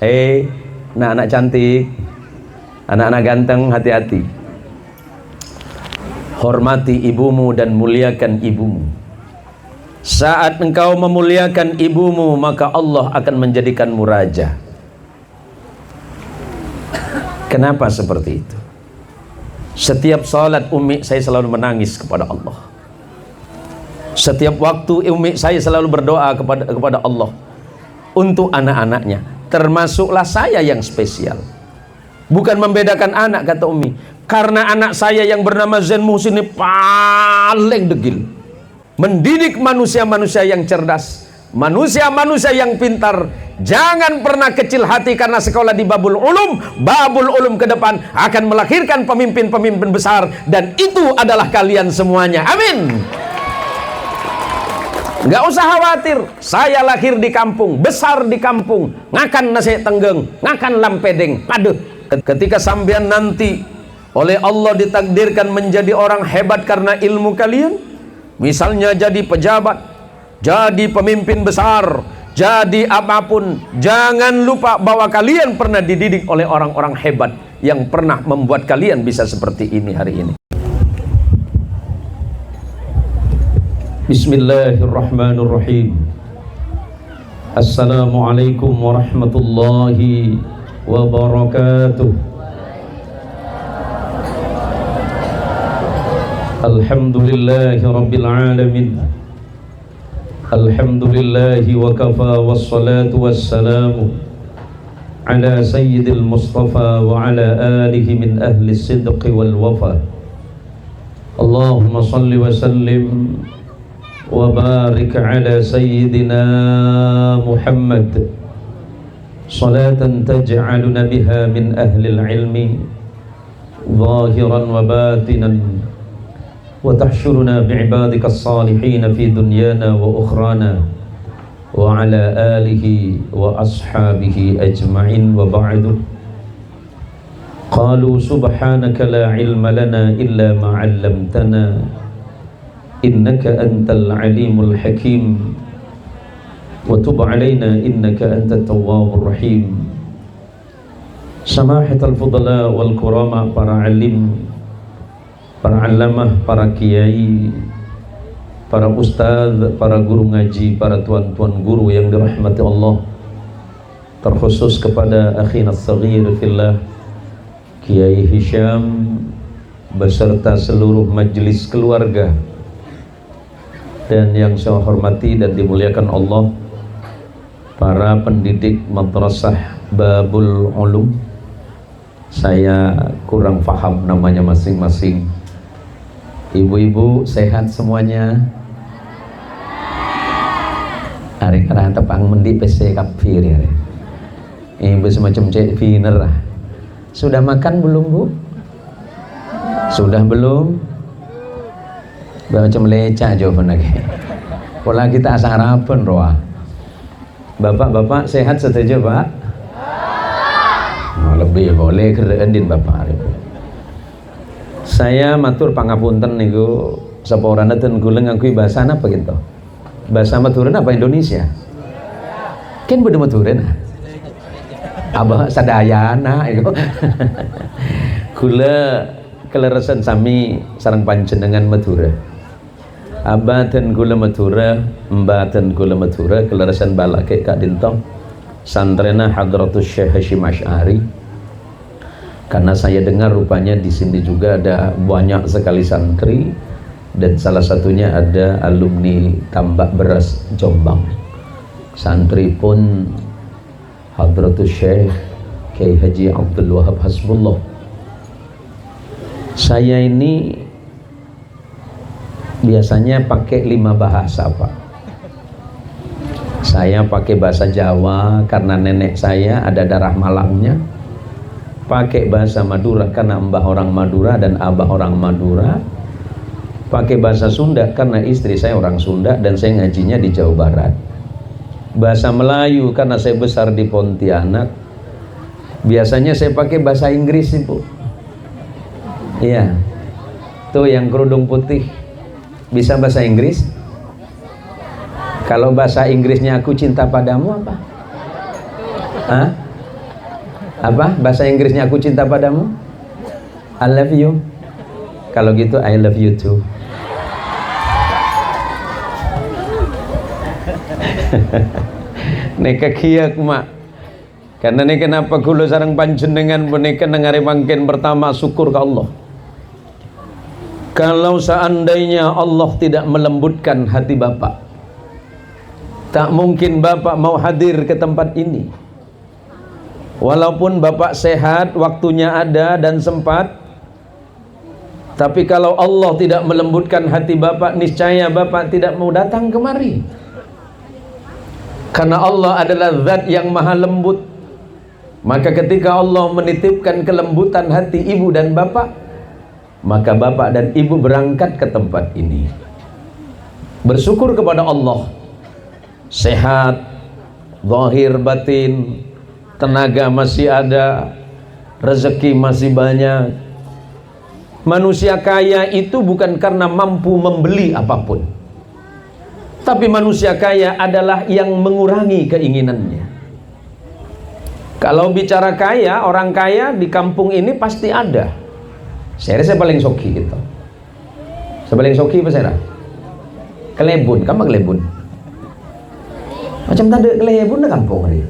Hei, anak-anak cantik, anak-anak ganteng, hati-hati. Hormati ibumu dan muliakan ibumu. Saat engkau memuliakan ibumu, maka Allah akan menjadikanmu raja. Kenapa seperti itu? Setiap salat Umi saya selalu menangis kepada Allah. Setiap waktu Umi saya selalu berdoa kepada Allah untuk anak-anaknya. Termasuklah saya yang spesial. Bukan membedakan anak, kata Umi, karena anak saya yang bernama Zain Muhsin ini paling degil. Mendidik manusia-manusia yang cerdas, manusia-manusia yang pintar. Jangan pernah kecil hati karena sekolah di Babul Ulum. Babul Ulum ke depan akan melahirkan pemimpin-pemimpin besar, dan itu adalah kalian semuanya. Amin. Nggak usah khawatir, saya lahir di kampung, besar di kampung, ngakan nasi tenggeng, ngakan lampedeng. Aduh, ketika sampean nanti oleh Allah ditakdirkan menjadi orang hebat karena ilmu kalian, misalnya jadi pejabat, jadi pemimpin besar, jadi apapun, jangan lupa bahwa kalian pernah dididik oleh orang-orang hebat yang pernah membuat kalian bisa seperti ini hari ini. Bismillahirrahmanirrahim. Assalamualaikum warahmatullahi wabarakatuh. Alhamdulillahi rabbil alamin. Alhamdulillahi wa kafa, wassalatu wassalamu ala sayyidil mustafa wa ala alihi min ahli sidqi wal wafa. Allahumma salli wa sallim wa barik ala sayyidina Muhammad salatan taj'aluna biha min ahli al-ilmi zahiran wa batinan wa tahsyuruna bi'ibadika as-salihin fi dunyana wa ukhrana wa ala alihi wa ashabihi ajma'in wa ba'du. Qalu subhanaka la ilma lana illa ma 'allamtana innaka antal alimul hakim wa tub alaina innaka antat tawwabur rahim. Samahatul fudala wal kurama, para alim, para alamah, para kiai, para ustaz, para guru ngaji, para tuan-tuan guru yang dirahmati Allah, terkhusus kepada akhina as-saghir fillah Kiai Hisham beserta seluruh majelis keluarga, dan yang saya hormati dan dimuliakan Allah, para pendidik madrasah Babul Ulum. Saya kurang paham namanya masing-masing. Ibu-ibu sehat semuanya? Hari karena tepang mendi PC kafir ya. Ibu semacam cek viner. Sudah makan belum, Bu? Sudah belum? Macam lecah jawaban lagi. Pola kita sarapan roa. Bapak-bapak sehat saja, Pak? Oh, lebih boleh kereendin Bapak. Saya matur pangapunten niku saporana ten kula ngakui bahasa apa gitu. Bahasa Maturen apa Indonesia? Kan beda Maturen. Abah sadayana iku. Kula keleresan sami sareng panjenengan Madura. Abaten gula Madura, mbaten gula Madura, keleresan balake Kak Dintong, santrena Hadratus Syekh Hasyim Asy'ari. Karena saya dengar rupanya di sini juga ada banyak sekali santri, dan salah satunya ada alumni Tambak Beras Jombang. Santri pun Hadratus Syekh Kiai Haji Abdul Wahab Hasbullah. Saya ini biasanya pakai 5 bahasa, Pak. Saya pakai bahasa Jawa karena nenek saya ada darah Malangnya. Pakai bahasa Madura karena mbah orang Madura dan abah orang Madura. Pakai bahasa Sunda karena istri saya orang Sunda dan saya ngajinya di Jawa Barat. Bahasa Melayu karena saya besar di Pontianak. Biasanya saya pakai bahasa Inggris, Ibu. Iya. Tuh yang kerudung putih bisa bahasa Inggris? Kalau bahasa Inggrisnya aku cinta padamu apa? Hah? Apa bahasa Inggrisnya aku cinta padamu? I love you. Kalau gitu I love you too. Neka kiak mak. Karena ini kenapa kula sareng panjenengan menika nengari mangken pertama syukur ke Allah. Kalau seandainya Allah tidak melembutkan hati Bapak, tak mungkin Bapak mau hadir ke tempat ini. Walaupun Bapak sehat, waktunya ada dan sempat, tapi kalau Allah tidak melembutkan hati Bapak, niscaya Bapak tidak mau datang kemari. Karena Allah adalah zat yang maha lembut. Maka ketika Allah menitipkan kelembutan hati ibu dan bapak, maka bapak dan ibu berangkat ke tempat ini. Bersyukur kepada Allah, sehat, zahir batin, tenaga masih ada, rezeki masih banyak. Manusia kaya itu bukan karena mampu membeli apapun, tapi manusia kaya adalah yang mengurangi keinginannya. Kalau bicara kaya, orang kaya di kampung ini pasti ada. Saya paling soki gitu. Saya paling soki apa saya? Kelebun, kamu kelebun. Macam tadi kelebun di kampung hari.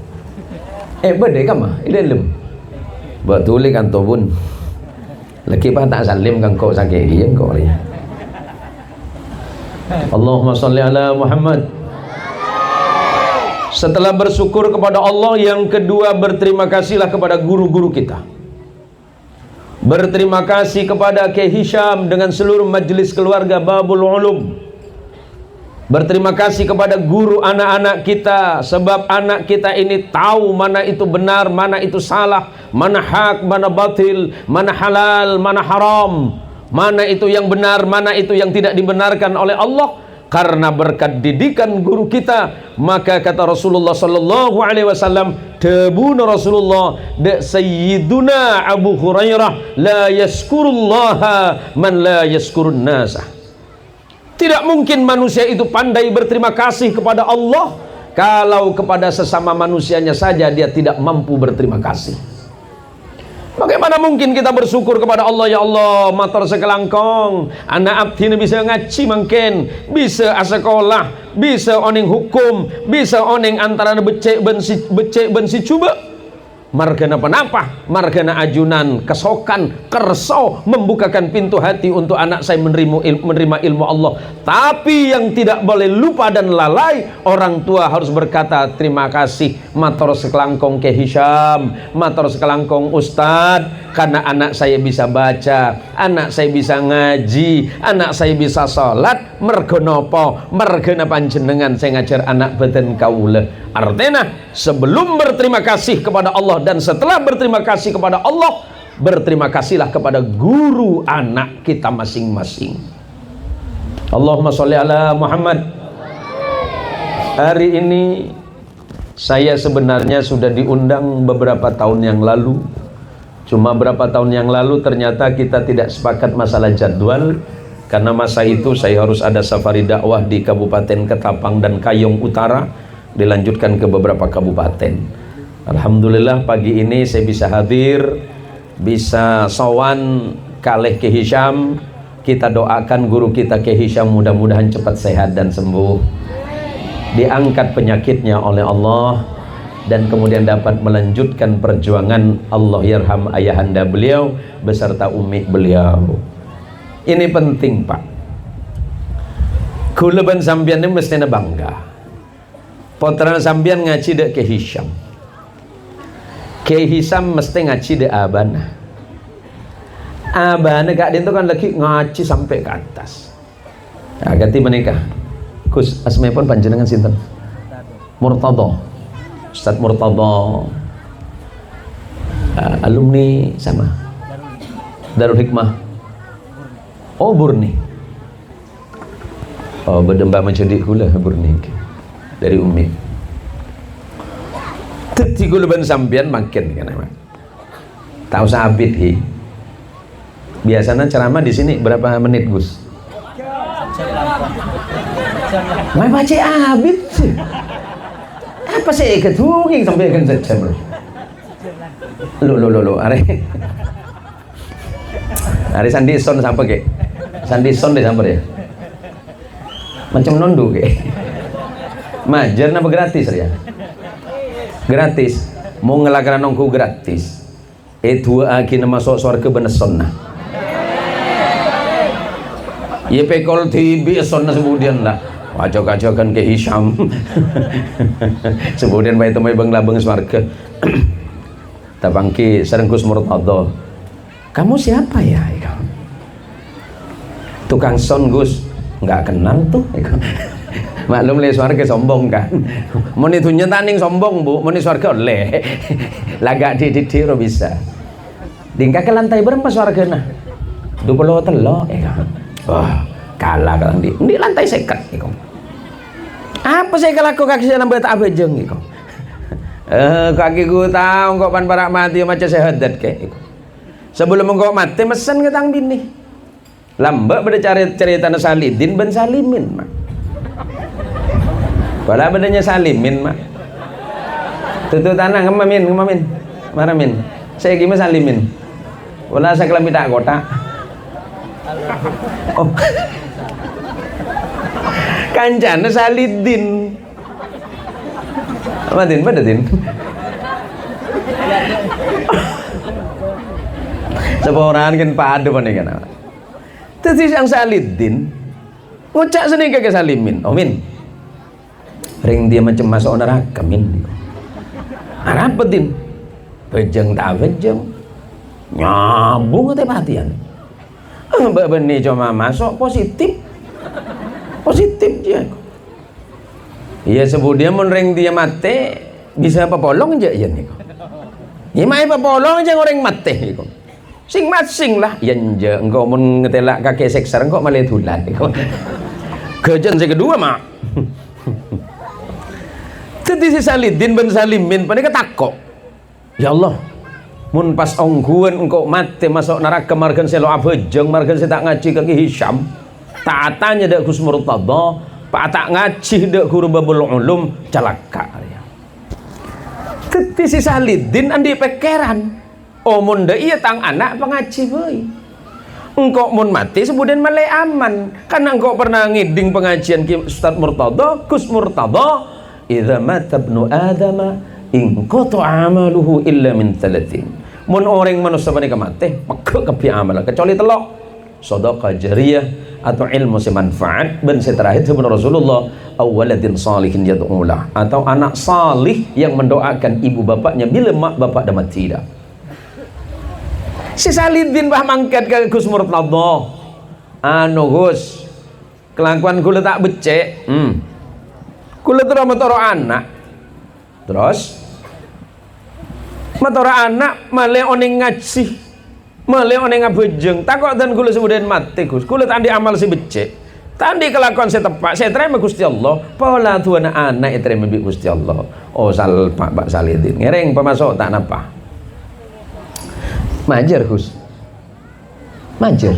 Bede kamu, ini lem. Betul kan tobun. Laki pak tak salim kan kau sakit dia kau hari. Allahumma salli ala Muhammad. Setelah bersyukur kepada Allah, yang kedua berterima kasihlah kepada guru-guru kita. Berterima kasih kepada Kiai Hisham dengan seluruh majelis keluarga Babul Ulum. Berterima kasih kepada guru anak-anak kita, sebab anak kita ini tahu mana itu benar, mana itu salah, mana hak, mana batil, mana halal, mana haram, mana itu yang benar, mana itu yang tidak dibenarkan oleh Allah. Karena berkat didikan guru kita, maka kata Rasulullah sallallahu alaihi wasallam, tabuna Rasulullah da sayyiduna Abu Hurairah, la yaskurullaha man la yaskurun nasa. Tidak mungkin manusia itu pandai berterima kasih kepada Allah kalau kepada sesama manusianya saja dia tidak mampu berterima kasih. Bagaimana mungkin kita bersyukur kepada Allah? Ya Allah, matur sekelangkong anak abdi bisa ngaji mungkin, bisa sekolah, bisa oning hukum, bisa oning antara becek bensi coba. Margana penapa, margana ajunan, kesokan, kerso, membukakan pintu hati untuk anak saya menerima ilmu Allah. Tapi yang tidak boleh lupa dan lalai, orang tua harus berkata terima kasih matur sekelangkong Kiai Hisham, matur sekelangkong Ustad, karena anak saya bisa baca, anak saya bisa ngaji, anak saya bisa sholat. Mergo napa? Mergana panjenengan saya ngajar anak beten kaula. Artinya sebelum berterima kasih kepada Allah dan setelah berterima kasih kepada Allah, berterima kasihlah kepada guru anak kita masing-masing. Allahumma sholli ala Muhammad. Hari ini saya sebenarnya sudah diundang beberapa tahun yang lalu. Cuma berapa tahun yang lalu ternyata kita tidak sepakat masalah jadwal. Karena masa itu saya harus ada safari dakwah di Kabupaten Ketapang dan Kayong Utara, dilanjutkan ke beberapa kabupaten. Alhamdulillah pagi ini saya bisa hadir, bisa sowan kalih Kiai Hisham. Kita doakan guru kita Kiai Hisham mudah-mudahan cepat sehat dan sembuh, diangkat penyakitnya oleh Allah, dan kemudian dapat melanjutkan perjuangan. Allah yarham ayahanda beliau beserta umi beliau. Ini penting Pak. Kula ban sampeyan ini mesti bangga. Potran sampeyan ngaji dek Kiai Hisham. Kiai Hisham mesti ngaji dek abana. Abana kak dia tu kan lagi ngaji sampai ke atas. Nah, ganti menikah. Gus asmaipun panjenengan sinten? Murtadha. Ustaz Murtadha. Alumni sama Darul Hikmah. Oh Burni. Oh berdembak menjadi hula Burni dari Umi. Teti guluban sampian makin kan emang. Tahu sabit hi. Biasanya ceramah di sini berapa menit Gus? Mai baca abid sih. Apa sih ketunging sampai kan sejam. Lo, Are Sandi Son sampai ke. Sandi Son deh sampai ya. Macam nondu ke. Majar napa gratis ya? Gratis. Mau ngelakukan nongku gratis. Itu akhirnya masuk surga bener sunnah. Ya pekol tibi sunnah kemudian lah. Wajok-wajokan ke Hisham. Kemudian baik temui bang labeng surga. Tabangki serengkus murtado. Kamu siapa ya? Tukang son Gus, nggak kenal tuh. Maklum le suarga sombong kan. Mau itu nyetaning sombong bu, mau suarga le. Lagak di ro bisa. Dingka ke lantai berapa suarga nah? 20 telo, wah kalah kan di lantai seket. Apa saya kelaku kaki saya nambah tak abejeng kaki ku tahu kok pan parak mati macam sehadat kayak. Sebelum engkau mati mesen ke tang bini lambak pada cerita Salidin ben Salimin mak pada bedanya Salimin mak tutu tanah kemamin maramin saya gimana Salimin wala saya kelam tidak kota oh kancana Salidin apa din pada din seorang kan padu nih kan. Terus yang Salidin ngucap seni ke Salimin. Oh min, ring dia macam masuk neraka min. Apa din? Bejeng tak bejeng, nyambung ke perhatian. Mbak Beni cuma masuk positif dia. Iya sebut dia mun ring dia mati bisa apa polong aja ya nih. Ya mai apa polong aja orang mati nih. Sing-masing lah yen je engkau mun ngetelak kakek sekser engkau malah tulan kejen saya kedua mak jadi si Salidin ben Salimin pada ketakok ya Allah mun pas ongguan engkau mati masuk neraka margan selo abejeng margan saya tak ngaji kaki Hisham tak tanya dak Gus Murtada pak tak ngaji dak guru babul ulum celaka ya jadi si Salidin andi pekeran. Oh munda iya tang anak pengaji boy. Engkau mun mati kemudian malai aman. Karena engkau pernah ngiding pengajian Ustaz Murtada, Gus Murtada, idza mata ibnu Adam in qata amaluhu illa min thalathin. Mun orang manusia panika mati, maka kepi amal kecuali telok. Sedekah jariyah atau ilmu semanfaat ben terakhir sebenarnya Rasulullah awaladin salihin yad'ulah atau anak salih yang mendoakan ibu bapaknya bila mak bapak dah mati dah. Si Salidin bah mangkat ke Gus Murtada anu Gus kelakuan kula tak becek kula terus metoro anak terus metoro anak male oning ngaji male oning ngabejeng takok dan kula semudahan mati Gus kula tandi amal si becek tandi kelakuan saya tepak saya terima Gusti Allah pola tuana anak terima bi Gusti Allah oh sal Pak Salidin ngereng pemasok tak napa majer Gus majer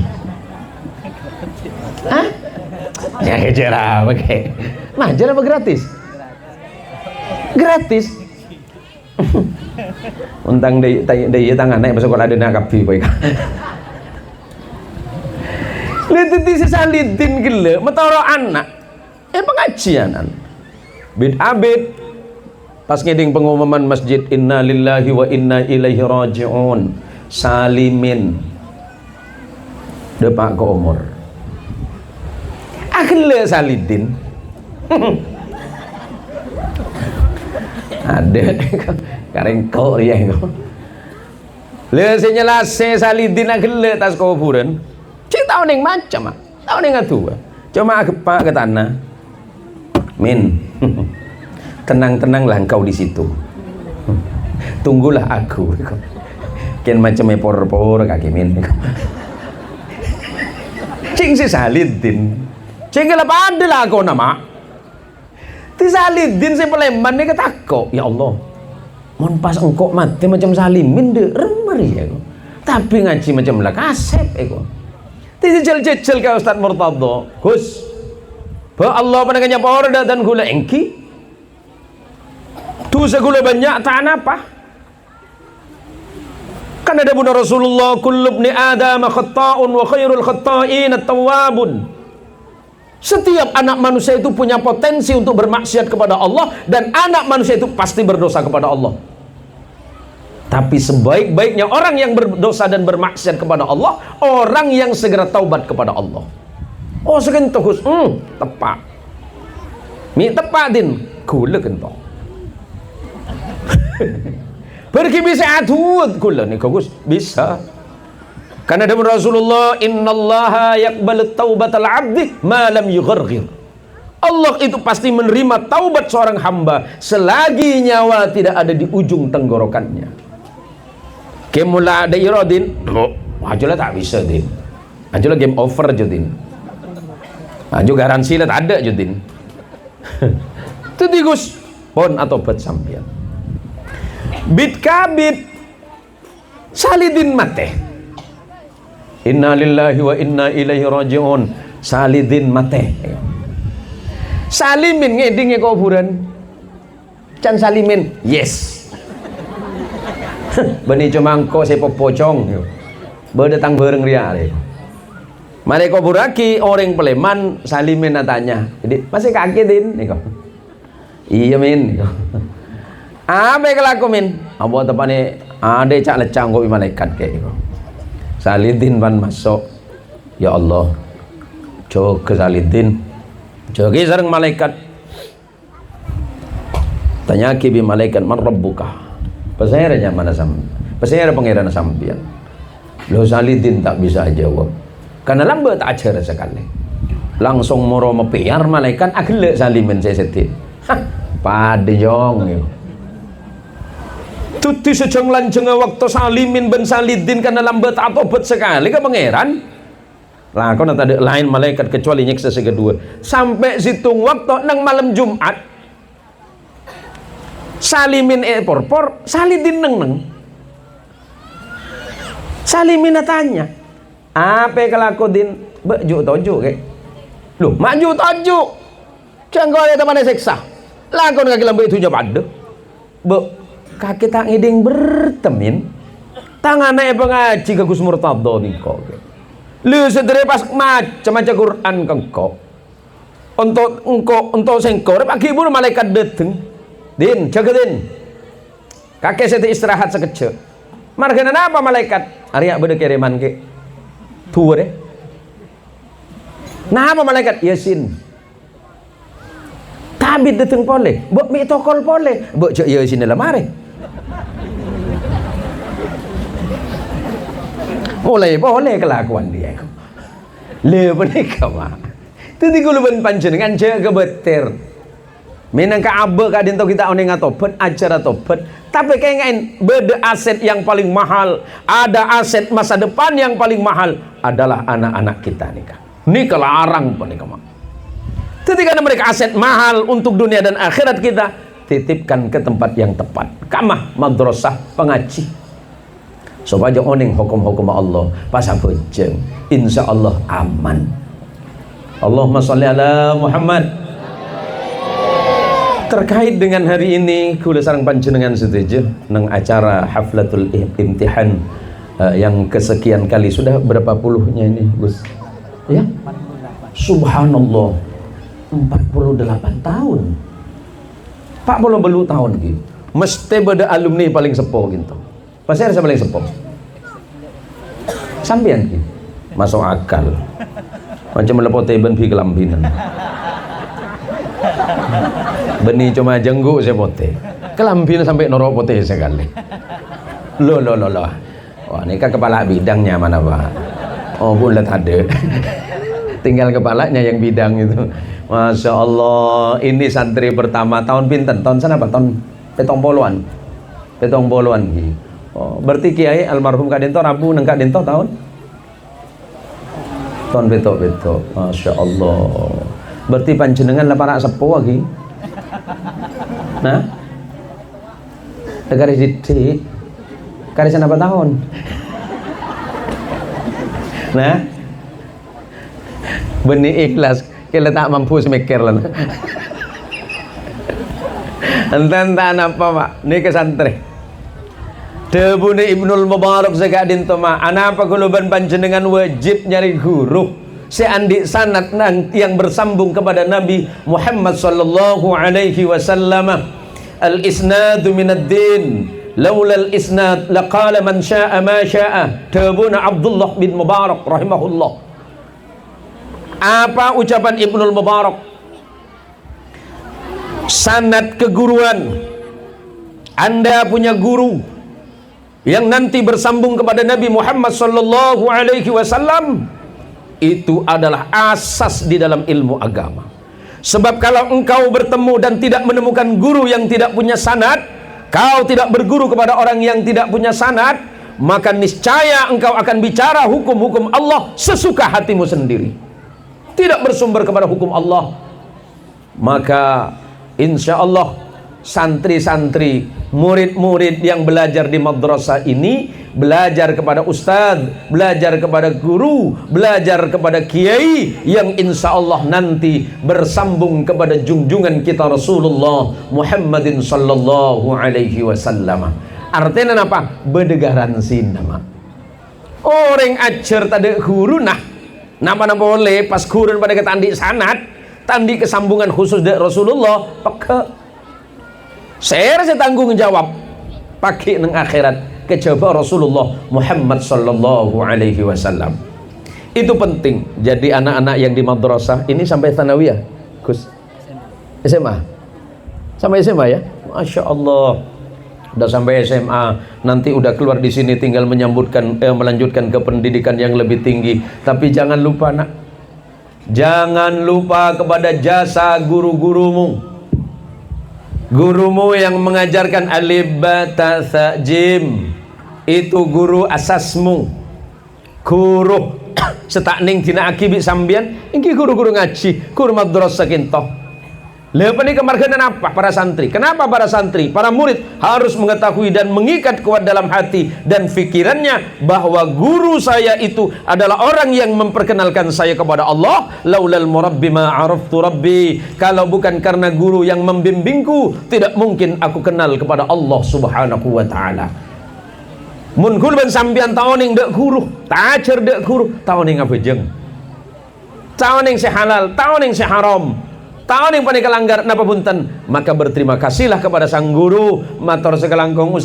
hah? Ya kejar apa kayak majer apa gratis? Gratis untang dari tangan naik besok ada nakapi boy lihat si Salidin gila metoro anak pengajian bid abid pas ngeding pengumuman masjid inna lillahi wa inna ilaihi raji'un Salimin depak ke umur akhirnya Salidin ada kareng kau ya kau le senyelase Salidin akhirnya tas kuburan cik tahu neng macam tahu neng atu cuma kepak ke tanah min tenang-tenanglah engkau di situ tunggulah aku kian macam por kaki min cing si Salidin cing apa ada lah kau nama ti Salidin si Palembang ni ketakok ya Allah mon pas engkau mati macam Salimin de remeri ya tapi ngaji macam lah kasep eko ti jejel-jejel ke Ustaz Murtada Gus ba Allah panaganya porda dan gula engki tu segula banyak tak apa Karena ada benar Rasulullah, kullu ibni Adam khata'un wa khairul khata'in at-tawwabun. Setiap anak manusia itu punya potensi untuk bermaksiat kepada Allah, dan anak manusia itu pasti berdosa kepada Allah. Tapi sebaik-baiknya orang yang berdosa dan bermaksiat kepada Allah, orang yang segera taubat kepada Allah. Oh segentuh Gus, tepat. Mi tepat din, gula kentok. Pergi bisa atut kula nih Gus, bisa. Karena ada Rasulullah, innallaha yaqbalu taubatal abdi ma lam yugharghir. Allah itu pasti menerima taubat seorang hamba selagi nyawa tidak ada di ujung tenggorokannya. Kemula ada iradin, ajulah tak bisa din. Ajulah game over judin. Aju garansi lah tak ada judin. Itu di Gus pon atau bet sampian. Bit kabit salidin mate. Inna lillahi wa inna ilaihi raji'un. Salidin mate. Salimin ngeding kuburan. Can salimin. Yes. Bani cuma engko sepok pocong. Berdatang bareng ria. Mari kuburaki orang Peleman salimin natanya. Jadi masih kaki din niko. Iya min niko. Apa yang kelaku min? Abu tepane ada cak lecang kok malaikat kayak gitu. Salidin ban masuk. Ya Allah. Coba ke Salidin. Coba sareng malaikat. Tanya ki bi malaikat man rabbuka. Pesairnya mana sam? Pesair pangeran sampian. Lo Salidin tak bisa jawab. Karena lambat tak ajar sekali. Langsung moro mepiar malaikat agelek Salimin sesetin. Hah, pade jong yo. Tuti sejeng lanjeng waktu Salimin ben Salidin karena lambat atau bet sekali ke pangeran. Lah kau nanti ada lain malaikat kecuali nyeksa segedua. Sampai situng waktu nang malam Jumat. Salimin porpor, Salidin neng. Salimin tanya, apa kelaku din? Baju toju ke? Loh, maju toju. Jangan kau ada teman seksa. Lakon kaki lambat itu jawab ada. Kaki tak ngiding bertemin tangannya pengaji ke Gus Murtado nih kok lu sedere pas macam-macam Quran kengko untuk sengkor pagi pun malaikat dateng din jaga din kakek saya istirahat sekejap margana apa malaikat Arya beda kiriman ke tua deh nah apa malaikat Yasin tabit dateng pole bok mi tokol pole bok cok Yasin dalam mare mulai boleh kelakuan dia lebih nikah itu di kuluban panjenengan jaga beter minang ka abe kadin to kita oning atopet acara topet tapi kayak beda aset yang paling mahal ada aset masa depan yang paling mahal adalah anak-anak kita nikah ini kelarang pun nikah ketika mereka aset mahal untuk dunia dan akhirat kita titipkan ke tempat yang tepat kamah madrasah pengaji supaya oning hukum-hukum Allah pas bojeng insya Allah aman. Allahumma sholli ala Muhammad. Terkait dengan hari ini kula sareng panjenengan setuju nang acara haflatul imtihan yang kesekian kali sudah berapa puluhnya ini Gus ya subhanallah 48 tahun 40 tahun gitu mesti beda alumni paling sepuh gitu pasti ada paling sepuh sampean gitu masuk akal macam melepote ben bi kelambinan beni cuma jenggu saya pote kelambinan sampai noropote sekali lo wah ini kan kepala bidangnya mana Pak oh bulat ada tinggal kepalanya yang bidang itu Masya Allah ini santri pertama tahun pinten tahun sana apa tahun petong poluan gitu. Oh, berarti Kiai almarhum Kak Dento Rabu neng Kak Dento tahun beto Masya Allah berarti panjenengan lah para sepuh lagi nah negara sidik karisan apa tahun nah benih ikhlas kita tak mampu semikir lah enten apa Pak ini ke santri Tebune Ibnul Mubarak zakadin toma anapa kuluban panjenengan wajib nyari guru seandik sanad yang bersambung kepada Nabi Muhammad sallallahu alaihi wasallam. Al isnadu minad din laula al isnad laqala man syaa ma syaa. Tebune Abdullah bin Mubarak rahimahullah. Apa ucapan Ibnul Mubarak? Sanad keguruan, Anda punya guru yang nanti bersambung kepada Nabi Muhammad sallallahu alaihi wasallam, itu adalah asas di dalam ilmu agama. Sebab kalau engkau bertemu dan tidak menemukan guru yang tidak punya sanad, kau tidak berguru kepada orang yang tidak punya sanad, maka niscaya engkau akan bicara hukum-hukum Allah sesuka hatimu sendiri, tidak bersumber kepada hukum Allah. Maka insya Allah santri-santri, murid-murid yang belajar di madrasah ini, belajar kepada ustadz, belajar kepada guru, belajar kepada kiai yang insya Allah nanti bersambung kepada junjungan kita Rasulullah Muhammadin sallallahu alaihi wasallam. Artinya apa? Bedegaransi nama orang ajar tadi guru nah nama boleh pas guru pada ketandi sanad, tandi kesambungan khusus dari Rasulullah pakai saya tanggung jawab pakai neng akhirat kejaba Rasulullah Muhammad sallallahu alaihi wasallam. Itu penting. Jadi anak-anak yang di madrasah ini sampai tsanawiyah, Gus. SMA. Sampai SMA ya? Masya Allah. Udah sampai SMA, nanti udah keluar di sini tinggal melanjutkan ke pendidikan yang lebih tinggi. Tapi jangan lupa nak, jangan lupa kepada jasa guru-gurumu. Gurumu yang mengajarkan alif ba ta tha jim, itu guru asasmu. Guru setakning dina akibi sambian iki guru-guru ngaji, guru madrasah kinto. Lepas ini kemarganan apa para santri? Kenapa para santri, para murid harus mengetahui dan mengikat kuat dalam hati dan fikirannya bahwa guru saya itu adalah orang yang memperkenalkan saya kepada Allah. Laulal murabbi ma araftu rabbi. Kalau bukan karena guru yang membimbingku, tidak mungkin aku kenal kepada Allah Subhanahu wa taala. Mun kulban sampean taoning dek guru, tacer dek guru, taoning apa jeng? Taoning si halal, taoning si haram. Tahun yang paling kelanggar napa punten, maka berterima kasihlah kepada sang guru. Matur sekelangkong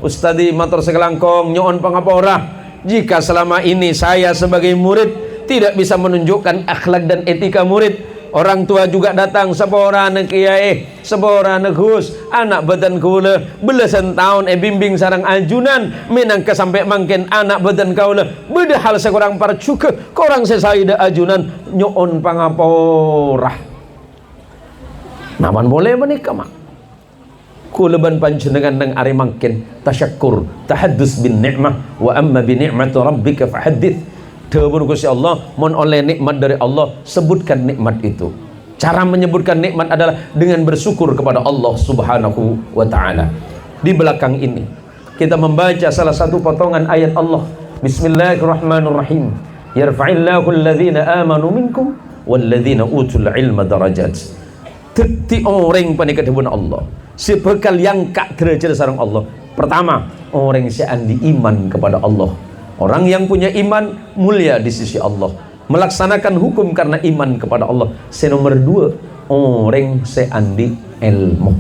ustadi matur sekelangkong nyoon pangapora. Jika selama ini saya sebagai murid tidak bisa menunjukkan akhlak dan etika murid, orang tua juga datang sepora ne kiai, sepora ne gus, anak badan kula belasan tahun bimbing sarang ajunan minangka sampai mangken anak badan kaula beda hal sekurang parcuke korang sesaida ajunan nyoon pangapora. Naman boleh menikah mak kuleban panjenengan nang ari mangken tasyakkur tahaddus bin ni'mah wa amma bi ni'mati rabbika fahaddits. Dawuh Gusti Allah, mon oleh nikmat dari Allah sebutkan nikmat itu. Cara menyebutkan nikmat adalah dengan bersyukur kepada Allah Subhanahu wa taala. Di belakang ini kita membaca salah satu potongan ayat Allah. Bismillahirrahmanirrahim. Yarfa'illahu alladhina amanu minkum walladhina utul ilma darajat. Dadi orang panikadhun Allah sebekal yang kak derajat sareng Allah. Pertama, orang yang iman kepada Allah. Orang yang punya iman mulia di sisi Allah, melaksanakan hukum karena iman kepada Allah. Nomor dua, orang yang ilmu.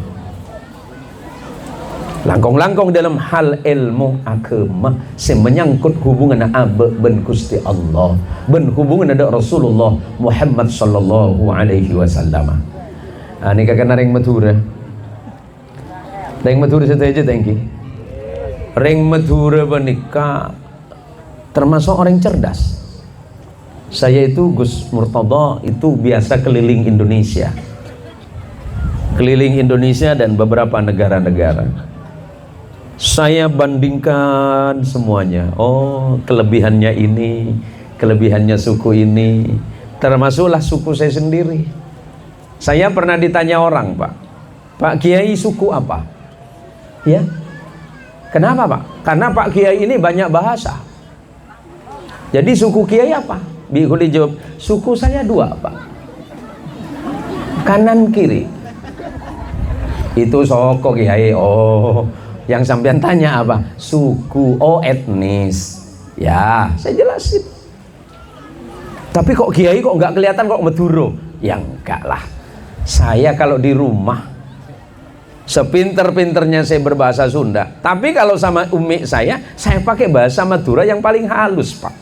Langkong-langkong dalam hal ilmu agama menyangkut hubungan abe ben Gusti Allah, ben hubungan ada Rasulullah Muhammad sallallahu alaihi wasallam. Ini kakak ring Madura. Ring Madura saja thank you. Ring Madura menikah termasuk orang cerdas. Saya itu Gus Murtada itu biasa keliling Indonesia. Keliling Indonesia dan beberapa negara-negara. Saya bandingkan semuanya. Oh, kelebihannya ini, kelebihannya suku ini, termasuklah suku saya sendiri. Saya pernah ditanya orang, Pak Kiai suku apa? Ya, kenapa Pak? Karena Pak Kiai ini banyak bahasa. Jadi suku Kiai apa? Bihuli jawab, suku saya dua Pak, kanan kiri. Itu soko Kiai. Oh, Yang sampean tanya apa? Suku, oh etnis. Ya, saya jelasin. Tapi kok kiai kok nggak kelihatan kok Maduro? Ya enggak lah. Saya kalau di rumah sepinter-pinternya saya berbahasa Sunda, tapi kalau sama umi saya pakai bahasa Madura yang paling halus, Pak.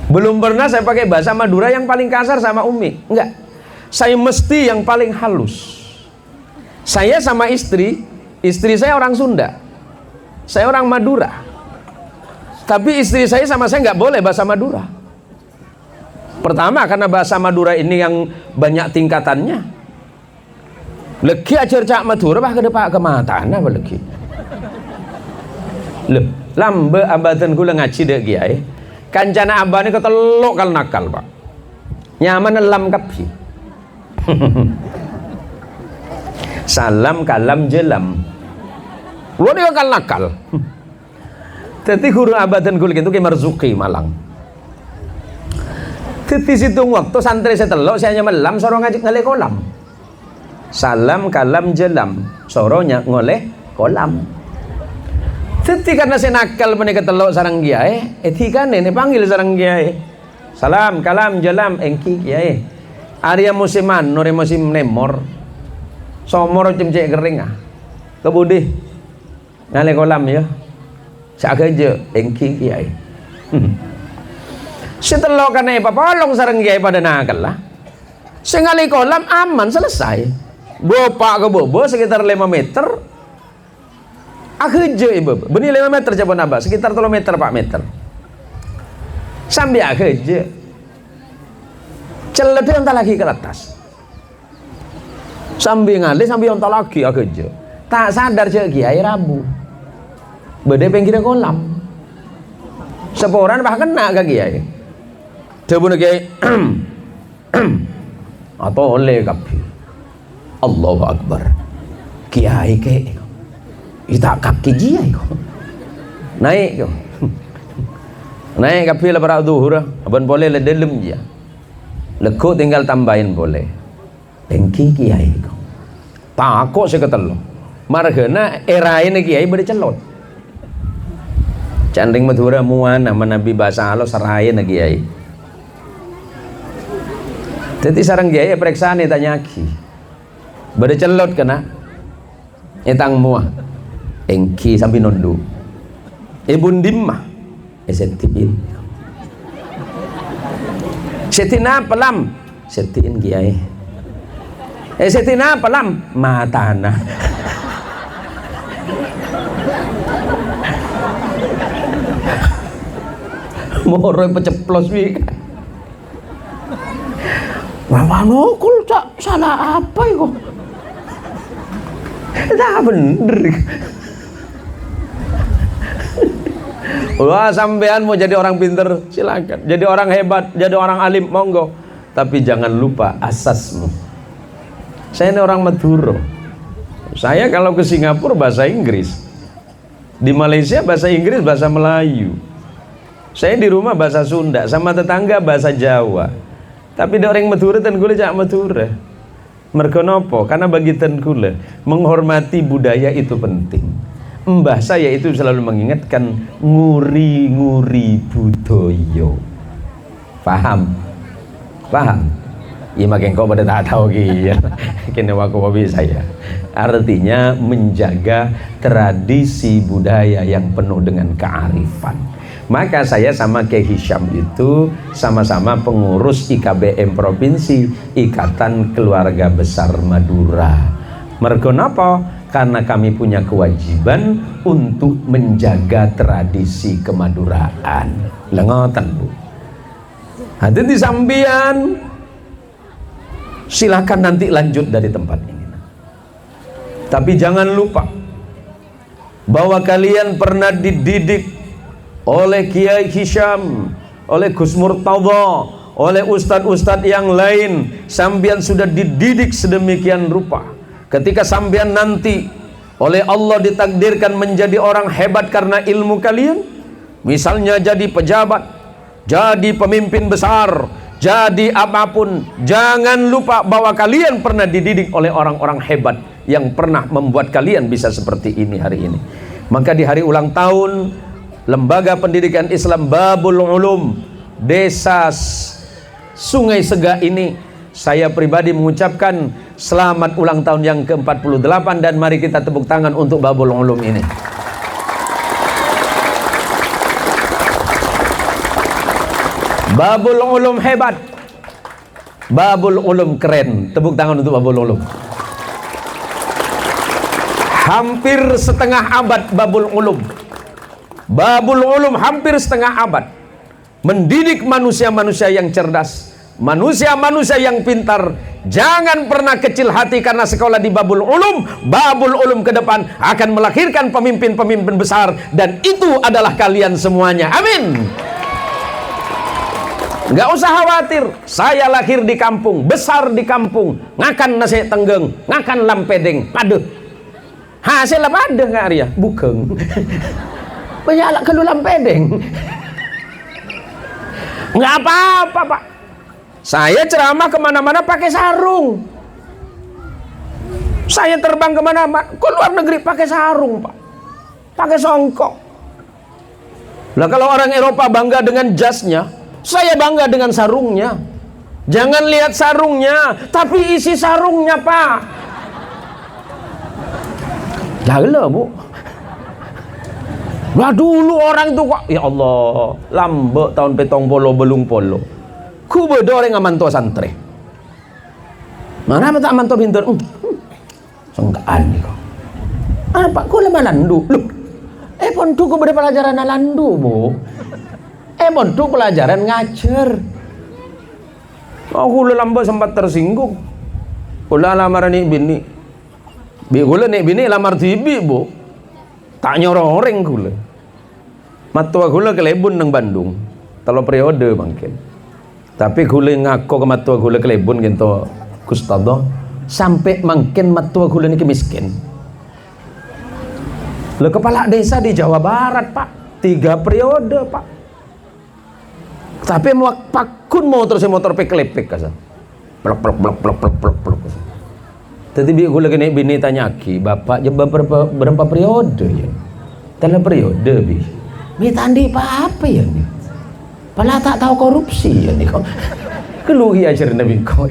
Belum pernah saya pakai bahasa Madura yang paling kasar sama umi. Enggak. Saya mesti yang paling halus. Saya sama istri saya orang Sunda. Saya orang Madura. Tapi istri saya sama saya nggak boleh bahasa Madura. Pertama karena bahasa Madura ini yang banyak tingkatannya. Legi ajar cak Madura bah kedepak ke matana apa legi. Lambe abadan kula ngaji dek kiai. Kancana abane keteluk kal nakal, Pak. Nyaman lam kapi. Salam kalam jelam. Lu dia kal nakal. Teti guru abadan kula gitu ki Marzuki Malang. Teti situng waktu santri saya telok saya nyamelam sorong ngajak ngale kolam. Salam kalam jelam soronya ngoleh kolam. Teti karena saya nakal menika telok sarang kiai, etika ini panggil sarang kiai. Salam kalam jelam engki kiai. Arya musiman nore musim nemor. Somor cemcek kering ah. Kebudi ngale kolam ya. Sak kerja engki kiai. Setelah karena apa polong sarang kiai pada nakal lah. Sengali kolam aman selesai. Bopak ke bobo sekitar 5 meter. Akhirnya ibu, benih 5 meter coba nambah sekitar 3 meter 4 meter. Sambil akhirnya celedeh entah lagi ke atas. Sambil ngalih sambil entah lagi akhirnya. Tak sadar cek kiai rabu. Bede pinggir kolam. Seporan bah kena ke kiai. Coba kiai atau oleh kapi. Allahu Akbar. Kiai ke ita kaki kiai kok. Naik kok. Naik kapi la para zuhur, aban boleh le dalam dia. Leko tinggal tambahin boleh. Engki kiai kok. Takut saya ketelo. Margana eraine kiai bade celot. Canding Madura muana menabi bahasa Allah sarayen kiai. Jadi sarang kiai periksaan tanya ki. Bade celot kena. Etang muah. Engki sampai nondu. Ibun dimah. Setiin. Setina pelam. Setiin kiai. Setina pelam matana. Moroy peceplos wi. Wah nokul cak salah apa kok? Dah bener. Wah sampean mau jadi orang pinter silakan, jadi orang hebat, jadi orang alim monggo, tapi jangan lupa asasmu. Saya ini orang Maduro. Saya kalau ke Singapura bahasa Inggris, di Malaysia bahasa Inggris, bahasa Melayu. Saya di rumah bahasa Sunda, sama tetangga bahasa Jawa. Tapi ada orang Madura dan gula jak Madura. Mergo nopo? Karena bagi tengkule menghormati budaya itu penting. Mbah saya itu selalu mengingatkan nguri-nguri budaya. Paham? Paham? Ya makin kau pada tak tahu gitu. Kini waku hobi saya. Artinya menjaga tradisi budaya yang penuh dengan kearifan. Maka saya sama Kiai Hisham itu sama-sama pengurus IKBM Provinsi Ikatan Keluarga Besar Madura. Mergo napa? Karena kami punya kewajiban untuk menjaga tradisi kemaduraan. Lengotan Bu. Hadir di sambian. Silakan nanti lanjut dari tempat ini. Tapi jangan lupa bahwa kalian pernah dididik oleh Kiai Hisham, oleh Gus Murtadha, oleh ustadz-ustadz yang lain. Sambian sudah dididik sedemikian rupa. Ketika sambian nanti oleh Allah ditakdirkan menjadi orang hebat karena ilmu kalian, misalnya jadi pejabat, jadi pemimpin besar, jadi apapun, jangan lupa bahwa kalian pernah dididik oleh orang-orang hebat yang pernah membuat kalian bisa seperti ini hari ini. Maka di hari ulang tahun Lembaga Pendidikan Islam Babul Ulum Desa Sungai Sega ini, saya pribadi mengucapkan selamat ulang tahun yang ke-48, dan mari kita tepuk tangan untuk Babul Ulum ini. Babul Ulum hebat, Babul Ulum keren. Tepuk tangan untuk Babul Ulum. Hampir setengah abad Babul Ulum. Babul Ulum hampir setengah abad mendidik manusia-manusia yang cerdas, manusia-manusia yang pintar. Jangan pernah kecil hati karena sekolah di Babul Ulum. Babul Ulum ke depan akan melahirkan pemimpin-pemimpin besar, dan itu adalah kalian semuanya. Amin. Nggak usah khawatir, saya lahir di kampung, besar di kampung, ngakan nasi tenggeng, ngakan lampedeng, paduh. Hasil apa ada nggak Arya? Bukan. Banyak lah kalau lampedeng. Nggak apa-apa Pak. Saya ceramah kemana-mana pakai sarung. Saya terbang kemana-mana, ke luar negeri pakai sarung Pak, pakai songkok. Lah kalau orang Eropa bangga dengan jasnya, saya bangga dengan sarungnya. Jangan lihat sarungnya, tapi isi sarungnya Pak. Lah Bu. Lah dulu orang itu kok, ya Allah, lambe tahun petong polo belung polo. Ku bedore ngamanto santri. Mana tak manto pintur? Sengkaan nih kok. Apa ku lama landu? Loh. Pon tu ku beda pelajaran landu, Bu. Pon tu pelajaran ngajar. Aku lambe sempat tersinggung. Kula lamar nih bini. Bi kula nih bini lamar tibi, Bu. Tak nyororeng kula. Matua gula ke Lebun nang Bandung, telo periode mungkin. Tapi gula ngaku ke matua gula ke Lebun gitu, Gustado, sampai mungkin matua gula ni miskin. Lo kepala desa di Jawa Barat Pak, 3 periode Pak. Tapi mau pakun mau terus motor peklepek kasa, plok plok plok plok plok plok plok. Tadi gula kena bini tanya ki, bapak jebak berapa periode ya? Telah periode bi. Mi tandi apa ya nih? Pala tak tahu korupsi ya nih kok. Keluhi ajar Nabi kau.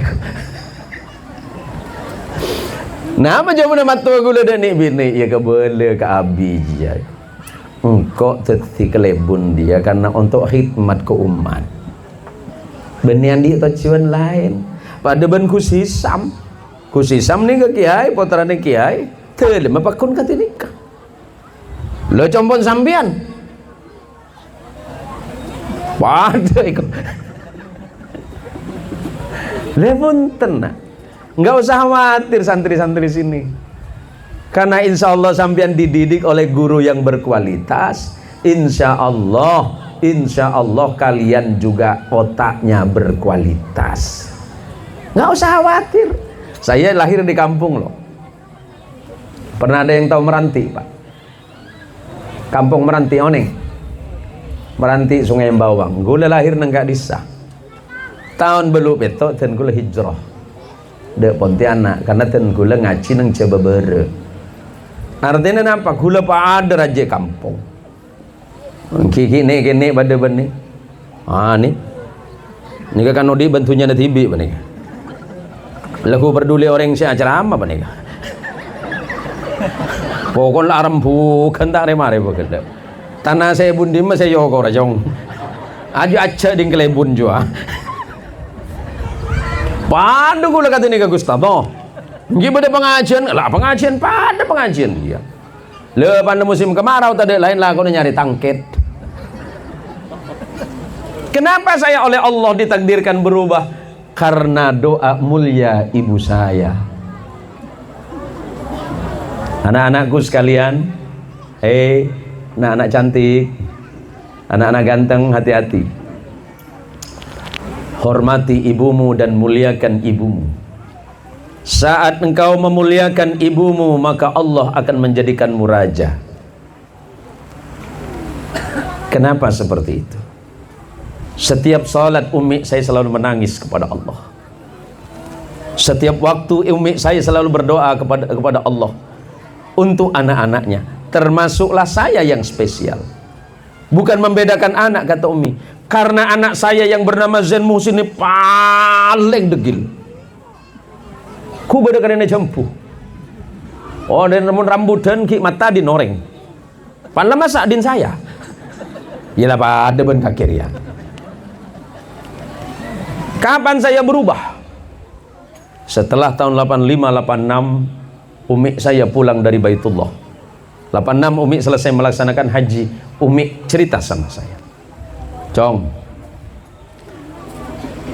Nama jamu nama tua gula dan ni bini ya kebele ke abi ya. Engkau teti kelebun dia karena untuk khidmat ke umat. Benian dia tujuan lain. Pada ben kusisam ni ke kiai, putra ni kiai. Terlema pakun kata nikah. Lo compon sambian. Waduh ikut. Lebun tenang. Nggak usah khawatir santri-santri sini. Karena insya Allah sampean dididik oleh guru yang berkualitas. Insya Allah kalian juga otaknya berkualitas. Nggak usah khawatir. Saya lahir di kampung loh. Pernah ada yang tahu Meranti Pak? Kampung Meranti Oneng. Meranti Sungai Bawang. Gula lahir nang desa. Tahun belu petok dan gula hijrah. Dek Pontianak karena ten gula ngaji nang Cebabere. Artinya apa? Gula pak ada raja kampung. Kiki kene pada bani. Nih. Ini kan odi bantunya na tibi bani. Lagu peduli orang si acara apa bani. Pokok aram bukan tak remare begitu. Tanah saya bundi mas saya yoko rajong. Aju aja ding kelebun jua. Pada gula kata ni ke Gustavo. Gimana pengajian? Lah pengajian pada pengajian dia. Le pada musim kemarau tadi lain lah kau nyari tangket. Kenapa saya oleh Allah ditakdirkan berubah? Karena doa mulia ibu saya. Anak-anakku sekalian, anak-anak cantik, anak-anak ganteng, hati-hati. Hormati ibumu dan muliakan ibumu. Saat engkau memuliakan ibumu, maka Allah akan menjadikanmu raja. Kenapa seperti itu? Setiap salat Umi saya selalu menangis kepada Allah. Setiap waktu umi saya selalu berdoa kepada Allah untuk anak-anaknya, termasuklah saya yang spesial. Bukan membedakan anak, kata umi, karena anak saya yang bernama Zain Muhsin ini paling degil. Ku beda karena jempuh. Oh, dan rambut dan ki mata dinoreng. Padahal masa din saya. Yalah pada ben kakir ya. Kapan saya berubah? Setelah tahun 85-86 umi saya pulang dari Baitullah. 86 umi selesai melaksanakan haji. Umi cerita sama saya, Cong,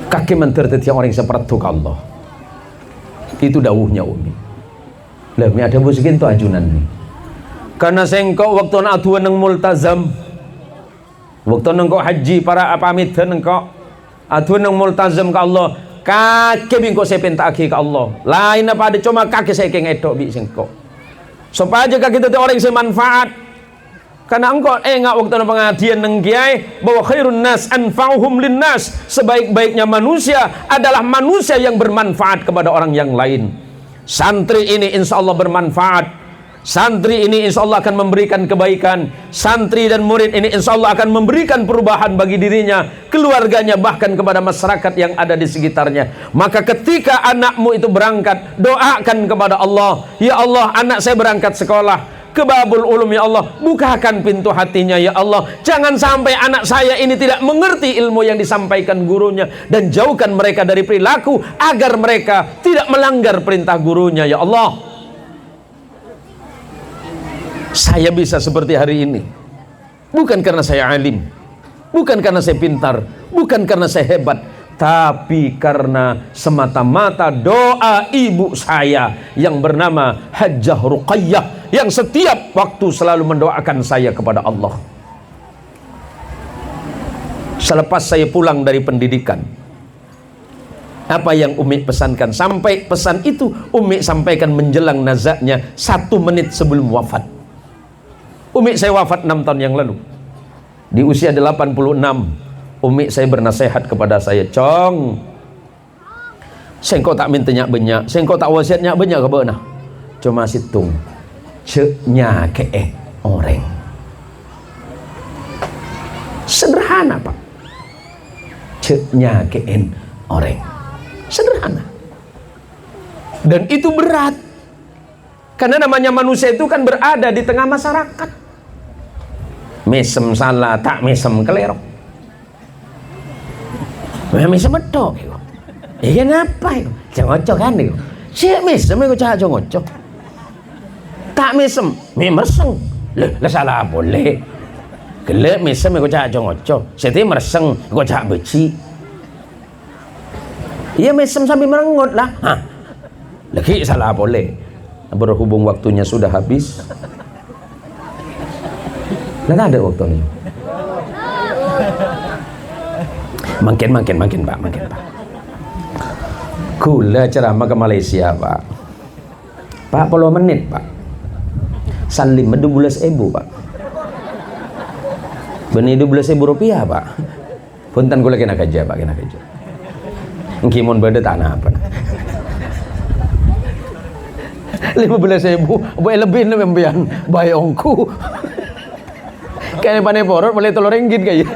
kaki menterteti orang seperti Allah. Itu dawuhnya umi. Lah mi ada busikin tu ajunan nih. Karena sengkok waktu nak atuan neng multazam, waktu nengkok haji para pamit nengkok atuan neng multazam ke Allah, kaki bingkok saya pinta ke Allah. Lain apa ada cuma kaki saya keng edok bi sengkok. Supaya kaki itu orang yang manfaat. Karena engkau enggak waktu pengajian neng kiai bahwa khairun nas anfa'uhum linnas, sebaik-baiknya manusia adalah manusia yang bermanfaat kepada orang yang lain. Santri ini insya Allah bermanfaat. Santri ini insya Allah akan memberikan kebaikan. Santri dan murid ini insya Allah akan memberikan perubahan bagi dirinya, keluarganya, bahkan kepada masyarakat yang ada di sekitarnya. Maka ketika anakmu itu berangkat, doakan kepada Allah, ya Allah, anak saya berangkat sekolah ke Babul Ulum, ya Allah, bukakan pintu hatinya, ya Allah, jangan sampai anak saya ini tidak mengerti ilmu yang disampaikan gurunya, dan jauhkan mereka dari perilaku agar mereka tidak melanggar perintah gurunya, ya Allah. Saya bisa seperti hari ini bukan karena saya alim, bukan karena saya pintar, bukan karena saya hebat, tapi karena semata-mata doa ibu saya yang bernama Hajjah Ruqayyah, yang setiap waktu selalu mendoakan saya kepada Allah. Selepas saya pulang dari pendidikan, apa yang umi pesankan, sampai pesan itu umi sampaikan menjelang nazaknya 1 menit sebelum wafat. Umi saya wafat 6 tahun yang lalu. Di usia 86, umi saya bernasihat kepada saya, Cong, sengkau tak mintanya banyak, sengkau tak wasiatnya banyak ke beunah. Cuma situng ceknya ke orang. Sederhana, Pak. Ceknya ke orang. Sederhana. Dan itu berat. Karena namanya manusia itu kan berada di tengah masyarakat. Mesem salah, tak mesem kelerok. Mesem medok. Ya kenapa itu? Jangan ngocok kan itu. Si mesem itu cak ngocok. Tak mesem, mereseng. Lah salah boleh. Gelek mesem itu cak ngocok. Seti mereseng, kok cak beci. Iya mesem sambil merengut lah. Hah. Lagi salah boleh. Berhubung waktunya sudah habis. Lah ada waktunya. Makin Pak, makin Pak. Kula ceramah ke Malaysia, Pak. Pak 10 menit, Pak. Salim 12.000, Pak. Benih 12.000 rupiah, Pak. Punten kula kena kerja, Pak, kena kerja. Ngimun beda tanah apa. 15.000, boleh lebih nih pembian bayongku. Kayak panai porot boleh 3 ringgit kayak.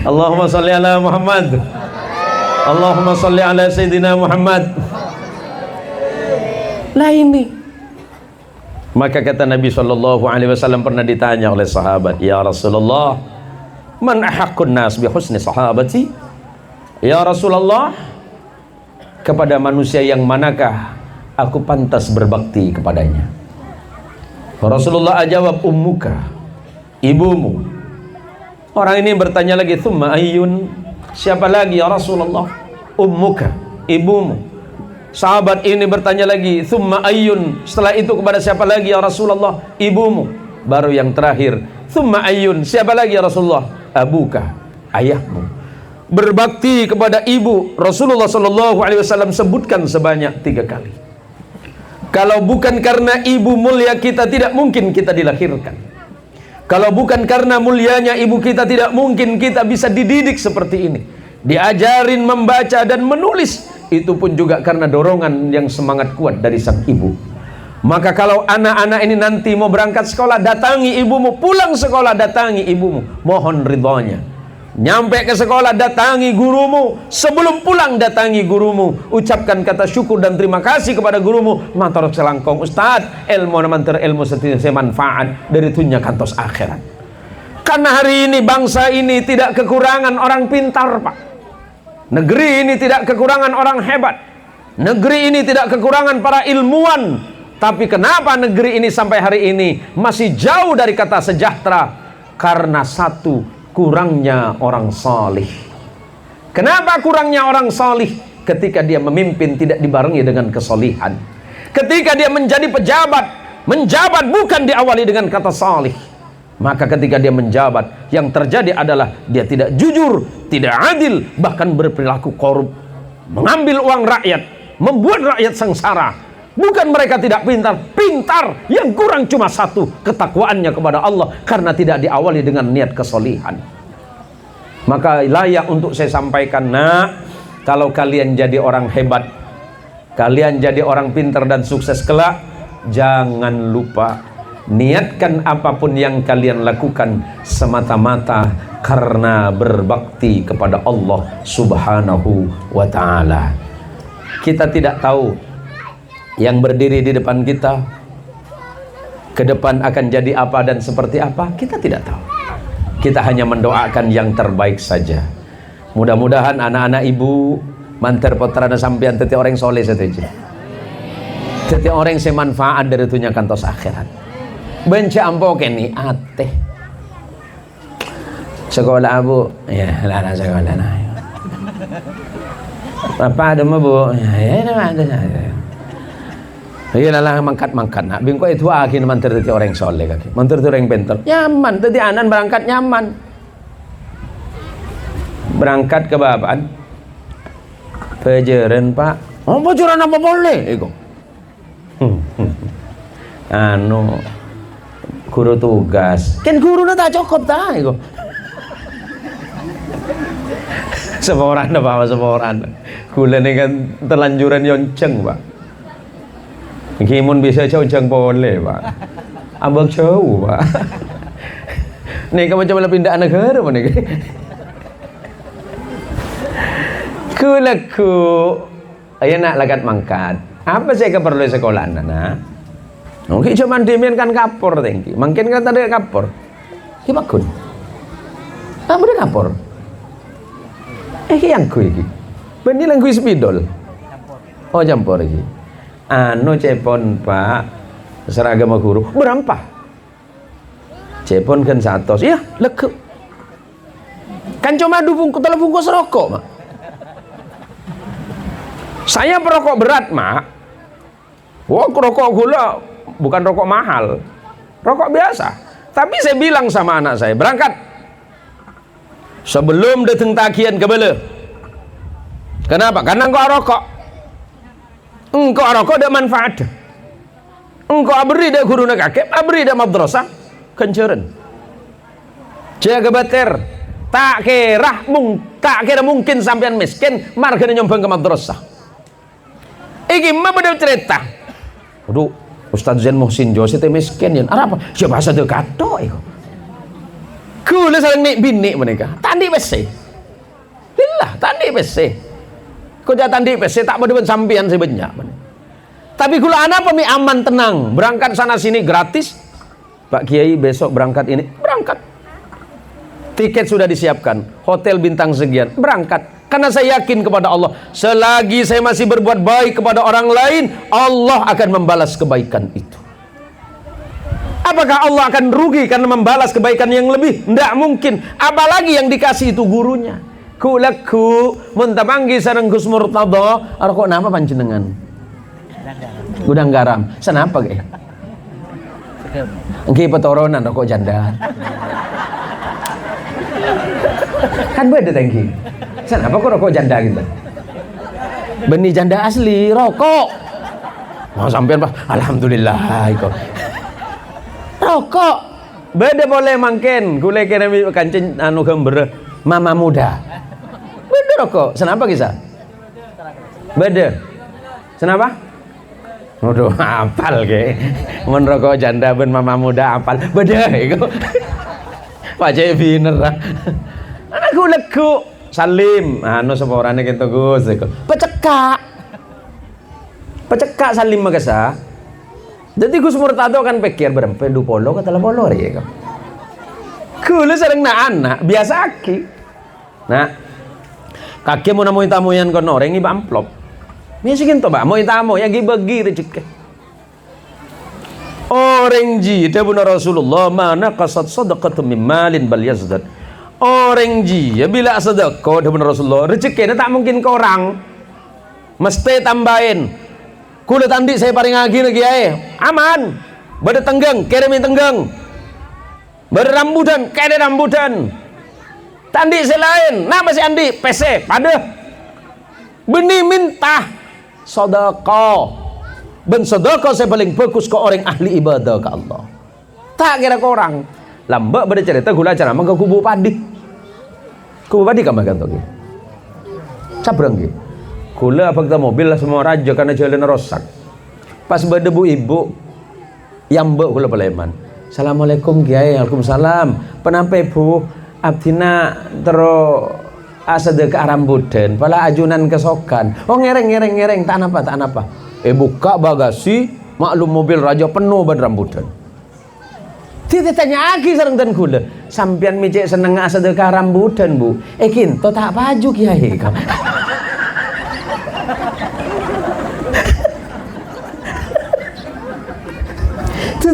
Allahumma salli ala Muhammad. Allahumma salli ala Sayyidina Muhammad. Lah ini. Maka kata Nabi SAW pernah ditanya oleh sahabat, ya Rasulullah, man ahaqqun nas bi husni sahabati? Ya Rasulullah, kepada manusia yang manakah aku pantas berbakti kepadanya? Rasulullah jawab, ummuka, ibumu. Orang ini bertanya lagi, thumma ayyun, siapa lagi ya Rasulullah? Ummuka, ibumu. Sahabat ini bertanya lagi, thumma ayyun, setelah itu kepada siapa lagi ya Rasulullah? Ibumu. Baru yang terakhir, thumma ayyun, siapa lagi ya Rasulullah? Abuka, ayahmu. Berbakti kepada ibu, Rasulullah SAW sebutkan sebanyak 3 kali. Kalau bukan karena ibu mulia kita, tidak mungkin kita dilahirkan. Kalau bukan karena mulianya ibu kita, tidak mungkin kita bisa dididik seperti ini. diajarin membaca dan menulis, itu pun juga karena dorongan yang semangat kuat dari sang ibu. Maka kalau anak-anak ini nanti mau berangkat sekolah, datangi ibumu. Pulang sekolah, datangi ibumu, mohon ridhonya. Nyampe ke sekolah, datangi gurumu. Sebelum pulang, datangi gurumu, ucapkan kata syukur dan terima kasih kepada gurumu. Matur selangkong Ustaz, ilmu mantar ilmu setiap manfaat dari dunia kantos akhirat. Karena hari ini bangsa ini tidak kekurangan orang pintar, Pak. Negeri ini tidak kekurangan orang hebat. Negeri ini tidak kekurangan para ilmuwan. Tapi kenapa negeri ini sampai hari ini masih jauh dari kata sejahtera? Karena satu, kurangnya orang salih. Kenapa kurangnya orang salih? Ketika dia memimpin tidak dibarengi dengan kesolihan. Ketika dia menjadi pejabat, menjabat bukan diawali dengan kata salih. Maka ketika dia menjabat, yang terjadi adalah dia tidak jujur, tidak adil, bahkan berperilaku korup, mengambil uang rakyat, membuat rakyat sengsara. Bukan mereka tidak pintar, pintar, yang kurang cuma satu, ketakwaannya kepada Allah, karena tidak diawali dengan niat kesolihan. Maka layak untuk saya sampaikan, nak, kalau kalian jadi orang hebat, kalian jadi orang pintar dan sukses kelak, jangan lupa niatkan apapun yang kalian lakukan semata-mata karena berbakti kepada Allah Subhanahu wa ta'ala. Kita tidak tahu yang berdiri di depan kita ke depan akan jadi apa dan seperti apa, kita tidak tahu. Kita hanya mendoakan yang terbaik saja. Mudah-mudahan anak-anak ibu manter potrana sampean teti orang soleh saja. Teti orang semanfaat dari dunia kantos akhirat. Benci ampo keni ate. Sekolah bu, ya lana sekolah nah. Apa ada mah bu? Ya ada. Iya lah mangkat nak bingko itu akhir manter tadi orang soleh kaki manter tadi orang pintar nyaman tadi anan berangkat nyaman berangkat ke babaan pejeran pak bocoran apa boleh iko anu guru tugas kan guru na tak cukup tak iko seorang apa seorang gula ini kan terlanjuran yonceng pak. Kimun bisa jauh-jauh boleh pak, abang jauh pak. Nih kamu coba pindah negara mana nih? Kulaku, ayo nak lagat mangkat. Apa sih keperluan sekolah anak? Mungkin cuma demian kan kapor tinggi, mungkin kan tadi kapor. Gimana kun? Kamu dia kapor? Yang kui, benih yang kui spidol. Oh campur lagi. Anu cepon pak seragam guru berapa? Cepon kan 100, iya legu. Kan cuma bungkus rokok mak. Saya perokok berat mak. Wah rokok gula bukan rokok mahal, rokok biasa. Tapi saya bilang sama anak saya berangkat sebelum datang tagihan ke bele. Kenapa? Karena engkau rokok. Engkau rokok ada manfaat. Engkau abri dah guru nak kakek, abri dah madrasah, kenceran. Jaga bater, tak kira mungkin sampean miskin, margane nyombang ke madrasah. Iki mah pada cerita. Aduh, Ustaz Zain Muhsin Jose teh miskin ya. Apa? Ya bahasa teu kato iku. Kula saling nik bini mereka. Tandi bese. Lillah, tandi bese. Kau jatan di PC tak berdua sampian sebenarnya. Tapi gula anak pemi aman tenang berangkat sana sini gratis. Pak Kiai besok berangkat ini berangkat. Tiket sudah disiapkan, hotel bintang sekian berangkat. Karena saya yakin kepada Allah, selagi saya masih berbuat baik kepada orang lain, Allah akan membalas kebaikan itu. Apakah Allah akan rugi karena membalas kebaikan yang lebih? Tidak mungkin. Apalagi yang dikasih itu gurunya. Kulaku muntamanggi sareng Gus Murtada rokok napa panjenengan? Gudang garam. Senapa ge? Engki petoronan rokok janda. Kan beda tangki. Senapa kok rokok janda gitu? Benih janda asli rokok. Mau sampean Pak, alhamdulillah iku. Rokok beda boleh mangken. Kule kene kancing anu gember mama muda. Ada rokok. Kenapa kisah? Beda. Kenapa? Waduh, apal ke. Mun rokok janda ben mama muda apal. Beda iku. Pacek bener. Anakku legu Salim, anu seporane gitu Gus iku. Pecekak Salim magasa. Jadi Gus Murtado kan pikir berempe du polo kata polo ya kok. Kula sering anak biasa aki. Nah, kakek mau namuin tamu yang kono orang iba amplop. Misikin to ba, mau tamu yang bagi rezeki. Orang ji, dabuna Rasulullah mana qasad sadaqatu min malin bal yazdad. Orang ji, ya bila sedekah dabuna Rasulullah, rezekinya tak mungkin ke orang. Mesti tambahin. Kula tandi saya paling ngagi lagi aman. Bade tenggeng, kirimi tenggeng. Bade rambutan, kede rambutan. Tandi selain, nama si Andi, PC, pada. Beni minta sedekah. Ben sedekah saya paling fokus ke orang ahli ibadah ke Allah. Tak kira ke orang. Lambak bade cerita gula cara mangga kubu padi. Kubu padi kamar gantung. Sabrang gitu. Kula apa kita mobil lah semua raja karena jalan rosak. Pas berdebu ibu yang mbak kula peleman. Assalamualaikum Kiai. Waalaikumsalam. Penampa ibu abdina tero asade ke rambutan. Pala ajunan kesokan. Oh ngereng. Tak apa. Buka bagasi maklum mobil raja penuh ban rambutan. Tidak tanya lagi sareng ten kula. Sampian mijek seneng asade ke rambutan bu. Kinto tak baju Kiai.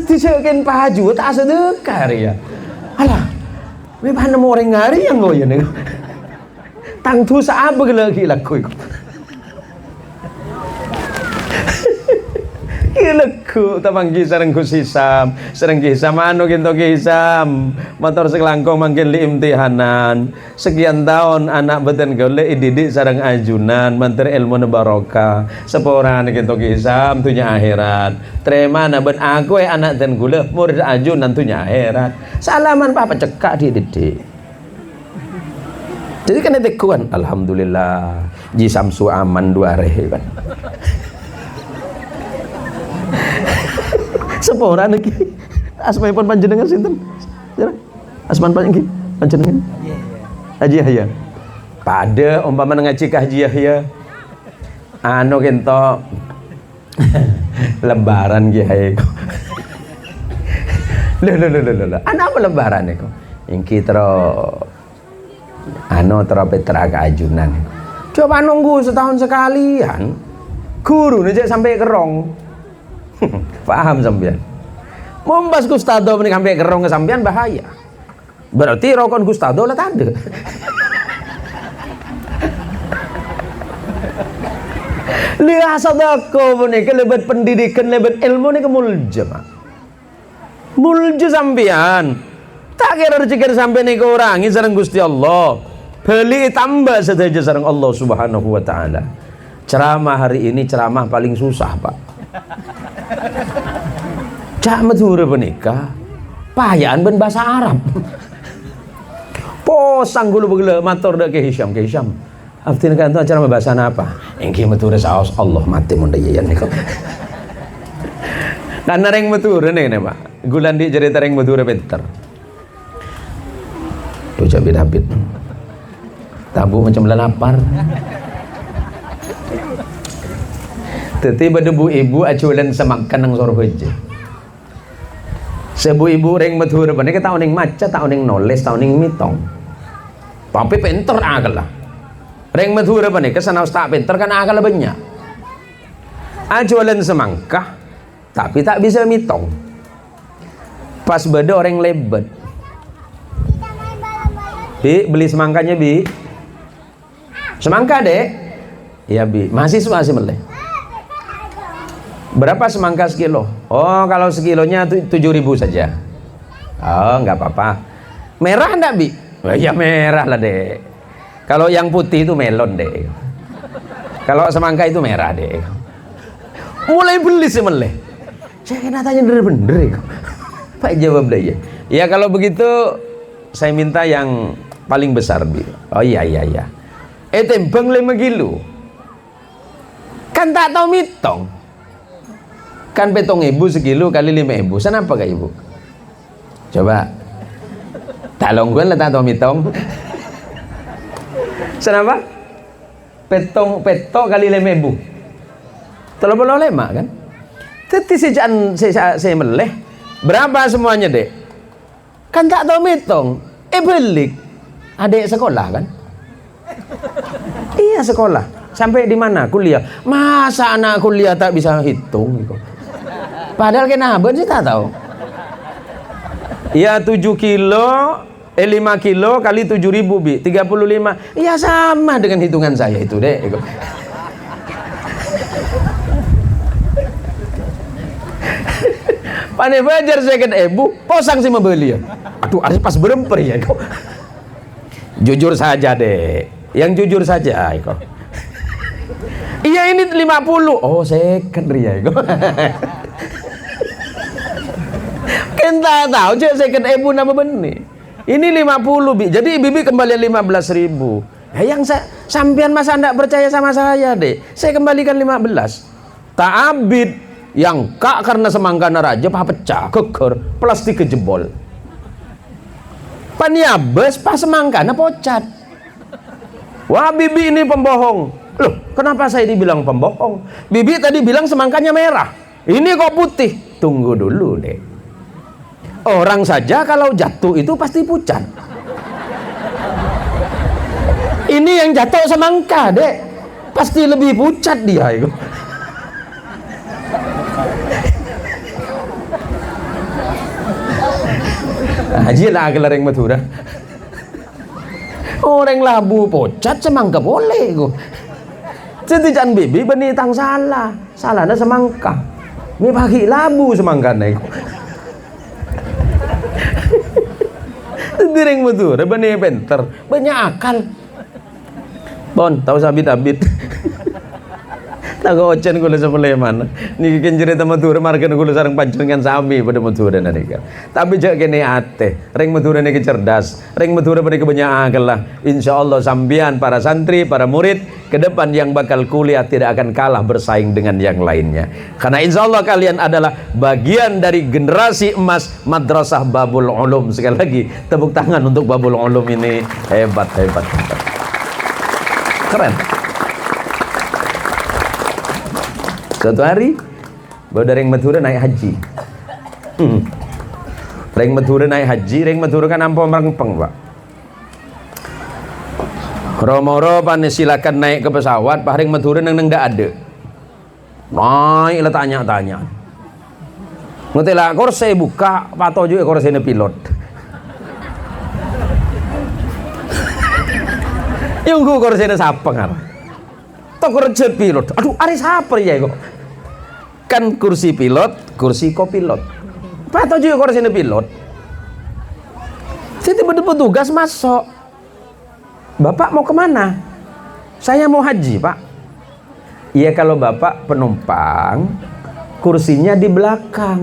Disekin paju tak sedekah ya. Alah, me mana mau orang ngari yang ngoyo nih. Tang tu sa apa lagi laku iku. Kilaku tamanggi sareng kusisam, sareng kisam anu kinto kisam. Motor sekelangkong mangkin li imtihanan. Sekian tahun anak beten golek didik sareng ajunan, menteri ilmu barokah. Seporan kinto kisam tunya akhirat. Terima na ben aku anak dan gula murid ajunan tunya akhirat. Salaman papa cekak dididik. Jadi kan itu kuan alhamdulillah. Ji samsu aman dua rehe kan. Seporan lagi. Asmaipun panjenengan sinten? Asman panjenengan? Haji Yahya. Pada umpama ngaji ka Haji Yahya. Anu kento lebaran Kiai. Loh. Ana apa lebaran iku? Ingki tero petra keajunan. Coba nunggu setahun sekalian. Guru nih sampai kerong. Paham sampean? Mombas Gustado menik sampai kerong ke sampean bahaya. Berarti rokon Gustado lah tanda. Lihat sadako menik lebat pendidikan, lebat ilmu nih kemuljam. Mulju sampean. Tak kira rezeki sampean nih kurangi sareng Gusti Allah. Beli tambah saja sareng Allah Subhanahu wa taala. Ceramah hari ini ceramah paling susah, Pak. Cak mature penikah payaan ben bahasa Arab. Posang gulu begele matur dak ke Hisham. Aftin kan tu acara bahasa apa? Engki mature saos Allah mati mun dayan niku. Karena reng mature nih Pak. Gulan di cerita reng mature pinter. Tuh David. Tabu macam lapar. Tiba debu ibu aculan semakan nang sor hoje. Sebu ibu reng matur bane ke taun ning maca, taun ning noles, taun ning mitong. Tapi pinter akal lah. Reng matur bane ke sana ustaz pinter kan akal banyak. Aculan semangkah tapi tak bisa mitong. Pas beda orang lebet. Bi beli semangkanya bi. Semangka dek. Iya bi. Mahasiswa sih meleh. Berapa semangka sekilo? Oh kalau sekilonya 7.000 saja. Oh nggak apa-apa. Merah enggak bi? Oh, ya merah lah dek. Kalau yang putih itu melon dek. Kalau semangka itu merah dek. Mulai beli sih meleh. Saya kena tanya bener-bener. Pak jawab deh ya. Ya kalau begitu saya minta yang paling besar bi. Oh iya. Tembang 5 kilo. Kan tak tahu mitong. Kan 7.000 sekilo kali 5.000. Kenapa kak ibu? Coba. Tak longguan lah tak tahu mitong. Kenapa? Petok kali 5.000. Terlalu lemak kan? Tapi saya meleh. Berapa semuanya dek? Kan tak tahu mitong. Belik. Adik sekolah kan? Iya sekolah. Sampai di mana? Kuliah. Masa anak kuliah tak bisa hitung? Padahal kenapa sih tak tahu. Ya 7 kilo 5 kilo kali 7.000 bi 35. Ya sama dengan hitungan saya itu deh. Pane bajar saya kan posang sih membeli ya. Aduh harus pas beremper ya kok. Jujur saja deh, yang jujur saja kok. Iya ini 50. Oh second ya kok. Kita tahu je second nama benih. Ini 50 bi. Jadi bibi kembalian 15.000. Ya yang sampean masa ndak percaya sama saya deh. Saya kembalikan 15. Ta'abid yang kak karena semangkana raja pecah keker plastik kejebol. Paniabes pas semangkana pocat. Wah bibi ini pembohong. Loh kenapa saya dibilang pembohong? Bibi tadi bilang semangkanya merah. Ini kok putih. Tunggu dulu deh. Orang saja kalau jatuh itu pasti pucat. Ini yang jatuh semangka dek. Pasti lebih pucat dia itu. Haji lah kelereng Madura. Orang Labu pocat semangka boleh go. Jadi jangan bibi benih tang salah. Salahnya semangka. Ini pagi Labu semangka nego. Direng Madura benih penter banyak akal. Bon tahu sabit-abit. Tahu ocen kula sepeleman. Niki kan cerita Madura margan kula sareng panjenengan sami pada Madura nika. Tapi jak kene ate, reng Madura niki cerdas. Reng Madura pada banyak akal lah. Insyaallah sambian para santri, para murid ke depan yang bakal kuliah tidak akan kalah bersaing dengan yang lainnya. Karena insyaallah kalian adalah bagian dari generasi emas Madrasah Babul Ulum. Sekali lagi tepuk tangan untuk Babul Ulum ini. Hebat. Keren. Suatu hari bawa Reng Madura naik haji. Reng Madura naik haji. Reng Madura kan ampun merengpeng pak. Romoro panis silakan naik ke pesawat. Pak Reng Madura neng ndak ada. Naik lah tanya. Ngerti lah kursi buka. Pato juga kursi ini pilot. Yang gue kursi ini siapa kan? Tok kerja pilot. Aduh, ari siapa ya kok? Kan kursi pilot, kursi kopilot. Pak juga kursi ini pilot. Saya tiba-tiba petugas masuk. Bapak mau kemana? Saya mau haji, Pak. Iya kalau Bapak penumpang, kursinya di belakang.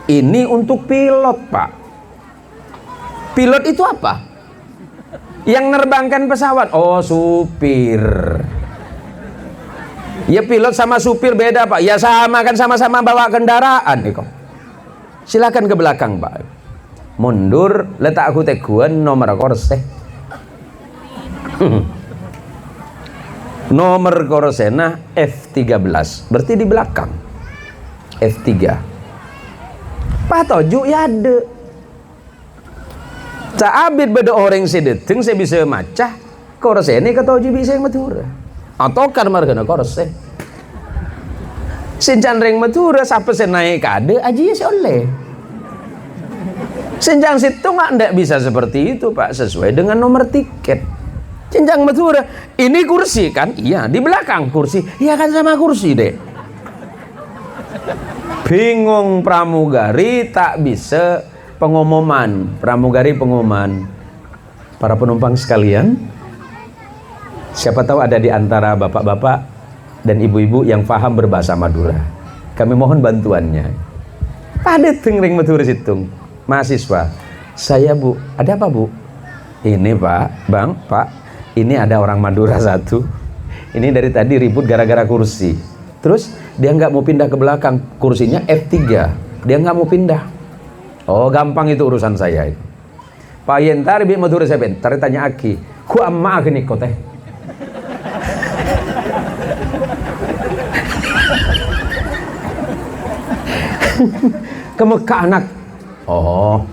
Ini untuk pilot, Pak. Pilot itu apa? Yang nerbangkan pesawat. Oh, supir. Ya pilot sama supir beda pak. Ya sama kan sama-sama bawa kendaraan nih kok. Silakan ke belakang pak. Mundur letak aku teguan nomor korse. Nomor korsena F13. Berarti di belakang. F3. Pak toju ya ada. Caabit beda orang sedeteng saya bisa macah korsene ke toju bisa yang Madura. Atau kan margana korse senjang Reng Madura sampai saya naik kade aja ya oleh senjang situ nggak bisa seperti itu pak sesuai dengan nomor tiket senjang Madura ini kursi kan iya di belakang kursi iya kan sama kursi deh bingung pramugari tak bisa pengumuman para penumpang sekalian. Siapa tahu ada di antara bapak-bapak dan ibu-ibu yang paham berbahasa Madura. Kami mohon bantuannya. Pada Reng Madura situng mahasiswa. Saya bu, ada apa bu? Ini pak, bang, pak. Ini ada orang Madura satu, ini dari tadi ribut gara-gara kursi. Terus dia nggak mau pindah ke belakang, kursinya F3, dia nggak mau pindah. Oh gampang itu urusan saya itu. Pak Yentar bi Madura saya bentar tanya Aki, ku amma nih kau teh. Ke Mekah anak. Oh.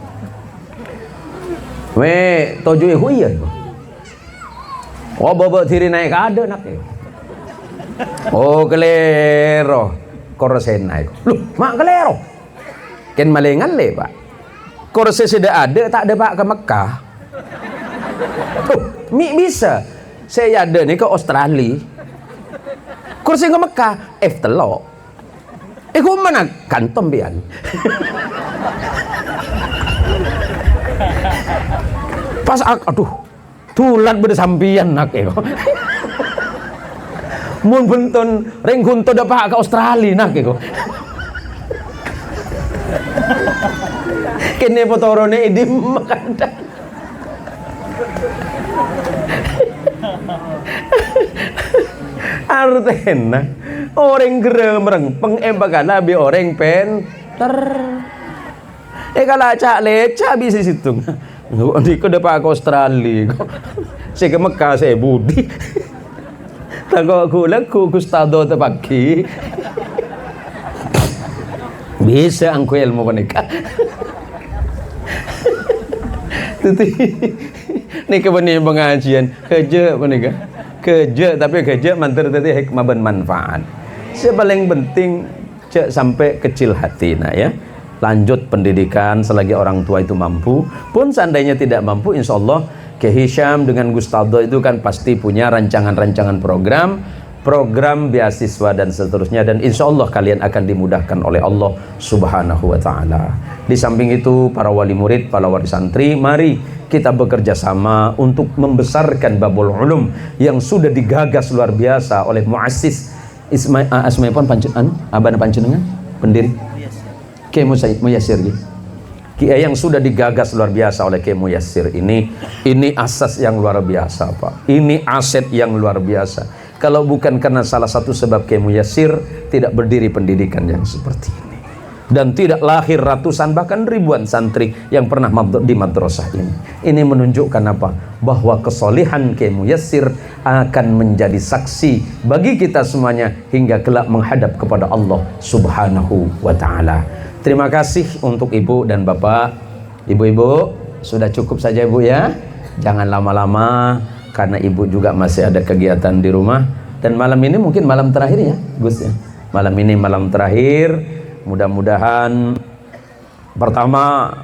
We toju huyan. Oh bobo tiri naik ada nak. Oh kelero. Korsen naik. Loh, mak kelero. Ken malengan le, Pak. Korsen sudah ada, tak ada Pak ke Mekah. Oh, bisa. Saya ada nih ke Australia. Kursi ke Mekah, telok. Kau mana kantom pian? Pas aduh, tulat bersampian nak mun bunton renggun to dapat ke Australia nak kene potorone idim makanda artena orang geremreng pengembagala bi orang penter kala cak leca bisa situ di ko dapat ke Australia saya ke Mekah saya budi tago ku gustado tepaki bisa angku ilmu panika ini kebenih pengajian kerja panika kerja tapi kerja mantar tadi hikmah bermanfaat paling penting cek sampai kecil hati nah ya. Lanjut pendidikan selagi orang tua itu mampu, pun seandainya tidak mampu, insya Allah Ke Hisham dengan Gustado itu kan pasti punya rancangan-rancangan program beasiswa dan seterusnya, dan insya Allah kalian akan dimudahkan oleh Allah Subhanahu wa Ta'ala. Di samping itu, para wali murid, para wali santri, mari kita bekerja sama untuk membesarkan babul ulum yang sudah digagas luar biasa oleh muassis Asmaipun Abana Panjenengan pendiri Kiai Muyassir Kiai yang sudah digagas luar biasa oleh Kiai Muyassir ini asas yang luar biasa Pak, ini aset yang luar biasa. Kalau bukan karena salah satu sebab Kiai Muyassir, tidak berdiri pendidikan yang seperti ini, dan tidak lahir ratusan bahkan ribuan santri yang pernah di madrasah ini. Ini menunjukkan apa? Bahwa kesolehan Kiai Muyassir akan menjadi saksi bagi kita semuanya hingga kelak menghadap kepada Allah Subhanahu wa Ta'ala. Terima kasih untuk ibu dan bapak. Ibu-ibu sudah cukup saja ibu ya, jangan lama-lama karena ibu juga masih ada kegiatan di rumah, dan malam ini mungkin malam terakhir ya Gus ya. Malam ini malam terakhir, mudah-mudahan pertama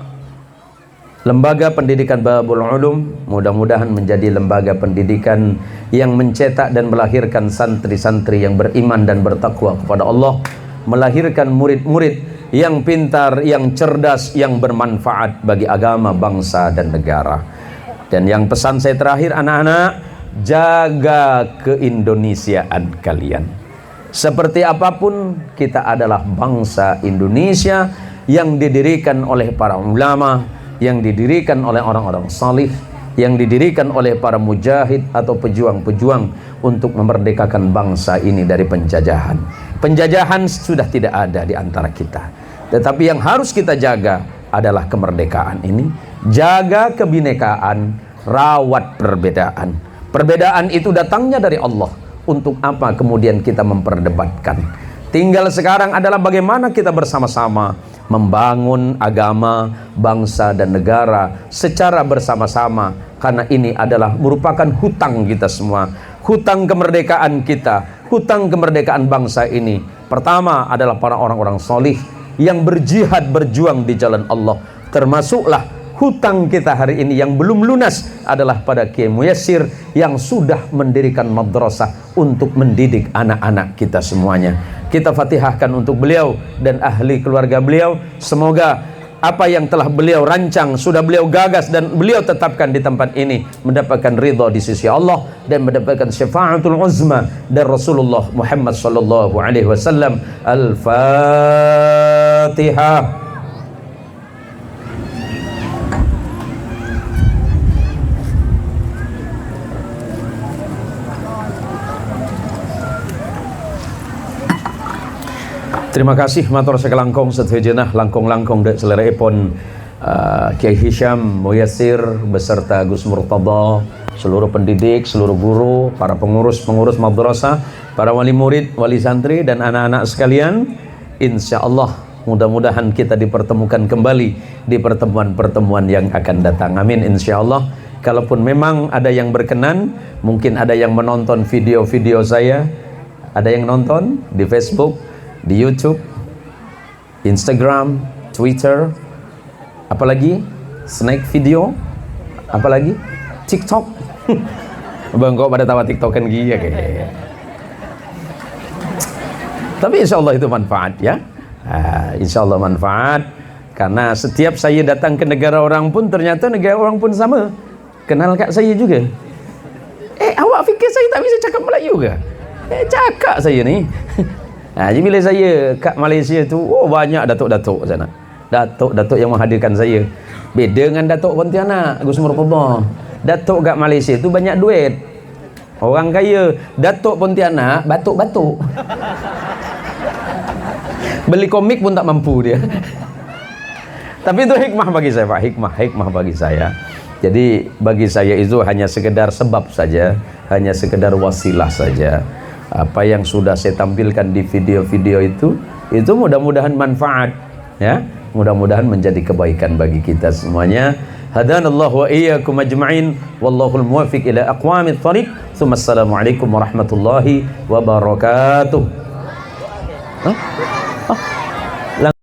lembaga pendidikan Babul Ulum mudah-mudahan menjadi lembaga pendidikan yang mencetak dan melahirkan santri-santri yang beriman dan bertakwa kepada Allah, melahirkan murid-murid yang pintar, yang cerdas, yang bermanfaat bagi agama, bangsa, dan negara. Dan yang pesan saya terakhir, anak-anak, jaga keindonesiaan kalian. Seperti apapun, kita adalah bangsa Indonesia yang didirikan oleh para ulama, yang didirikan oleh orang-orang salih, yang didirikan oleh para mujahid atau pejuang-pejuang untuk memerdekakan bangsa ini dari penjajahan. Penjajahan sudah tidak ada di antara kita, tetapi yang harus kita jaga adalah kemerdekaan ini. Jaga kebinekaan, rawat perbedaan. Perbedaan itu datangnya dari Allah. Untuk apa kemudian kita memperdebatkan? Tinggal sekarang adalah bagaimana kita bersama-sama membangun agama, bangsa, dan negara secara bersama-sama, karena ini adalah merupakan hutang kita semua, hutang kemerdekaan kita, hutang kemerdekaan bangsa ini. Pertama adalah para orang-orang solih yang berjihad, berjuang di jalan Allah. Termasuklah hutang kita hari ini yang belum lunas adalah pada Kiai Muyassir yang sudah mendirikan madrasah untuk mendidik anak-anak kita semuanya. Kita fatihahkan untuk beliau dan ahli keluarga beliau. Semoga apa yang telah beliau rancang, sudah beliau gagas dan beliau tetapkan di tempat ini, mendapatkan ridha di sisi Allah dan mendapatkan syafaatul uzma dari Rasulullah Muhammad sallallahu alaihi wasallam. Al-Fatihah. Terima kasih matur sekelangkong setujenah langkong-langkong dek selera epon Kiai Hisham Muyassir beserta Gus Murtada, seluruh pendidik, seluruh guru, para pengurus-pengurus madrasah, para wali murid, wali santri dan anak-anak sekalian. Insya Allah mudah-mudahan kita dipertemukan kembali di pertemuan-pertemuan yang akan datang. Amin insya Allah. Kalaupun memang ada yang berkenan, mungkin ada yang menonton video-video saya, ada yang nonton di Facebook, di YouTube, Instagram, Twitter, apalagi snack video, apalagi TikTok. Bang kok pada tawa TikTokan gini ya kayaknya. Tapi insya Allah itu manfaat ya. Insya Allah manfaat, karena setiap saya datang ke negara orang pun ternyata negara orang pun sama kenal kak saya juga. Awak fikir saya tak bisa cakap Melayu ke? Cakap saya ni. Jadi bila saya kat Malaysia tu, banyak datuk-datuk sana. Datuk-datuk yang menghadirkan saya. Beda dengan Datuk Pontianak, Gus Murtada. Datuk kat Malaysia tu banyak duit. Orang kaya. Datuk Pontianak batuk-batuk. Beli komik pun tak mampu dia. Tapi itu hikmah bagi saya, Pak. Hikmah bagi saya. Jadi bagi saya itu hanya sekedar sebab saja, hanya sekedar wasilah saja. Apa yang sudah saya tampilkan di video-video itu mudah-mudahan manfaat ya, mudah-mudahan menjadi kebaikan bagi kita semuanya. Hadanallahu wa iyyakum ajma'in, wallahul muwaffiq ila aqwamit thariq. Assalamualaikum warahmatullahi wabarakatuh.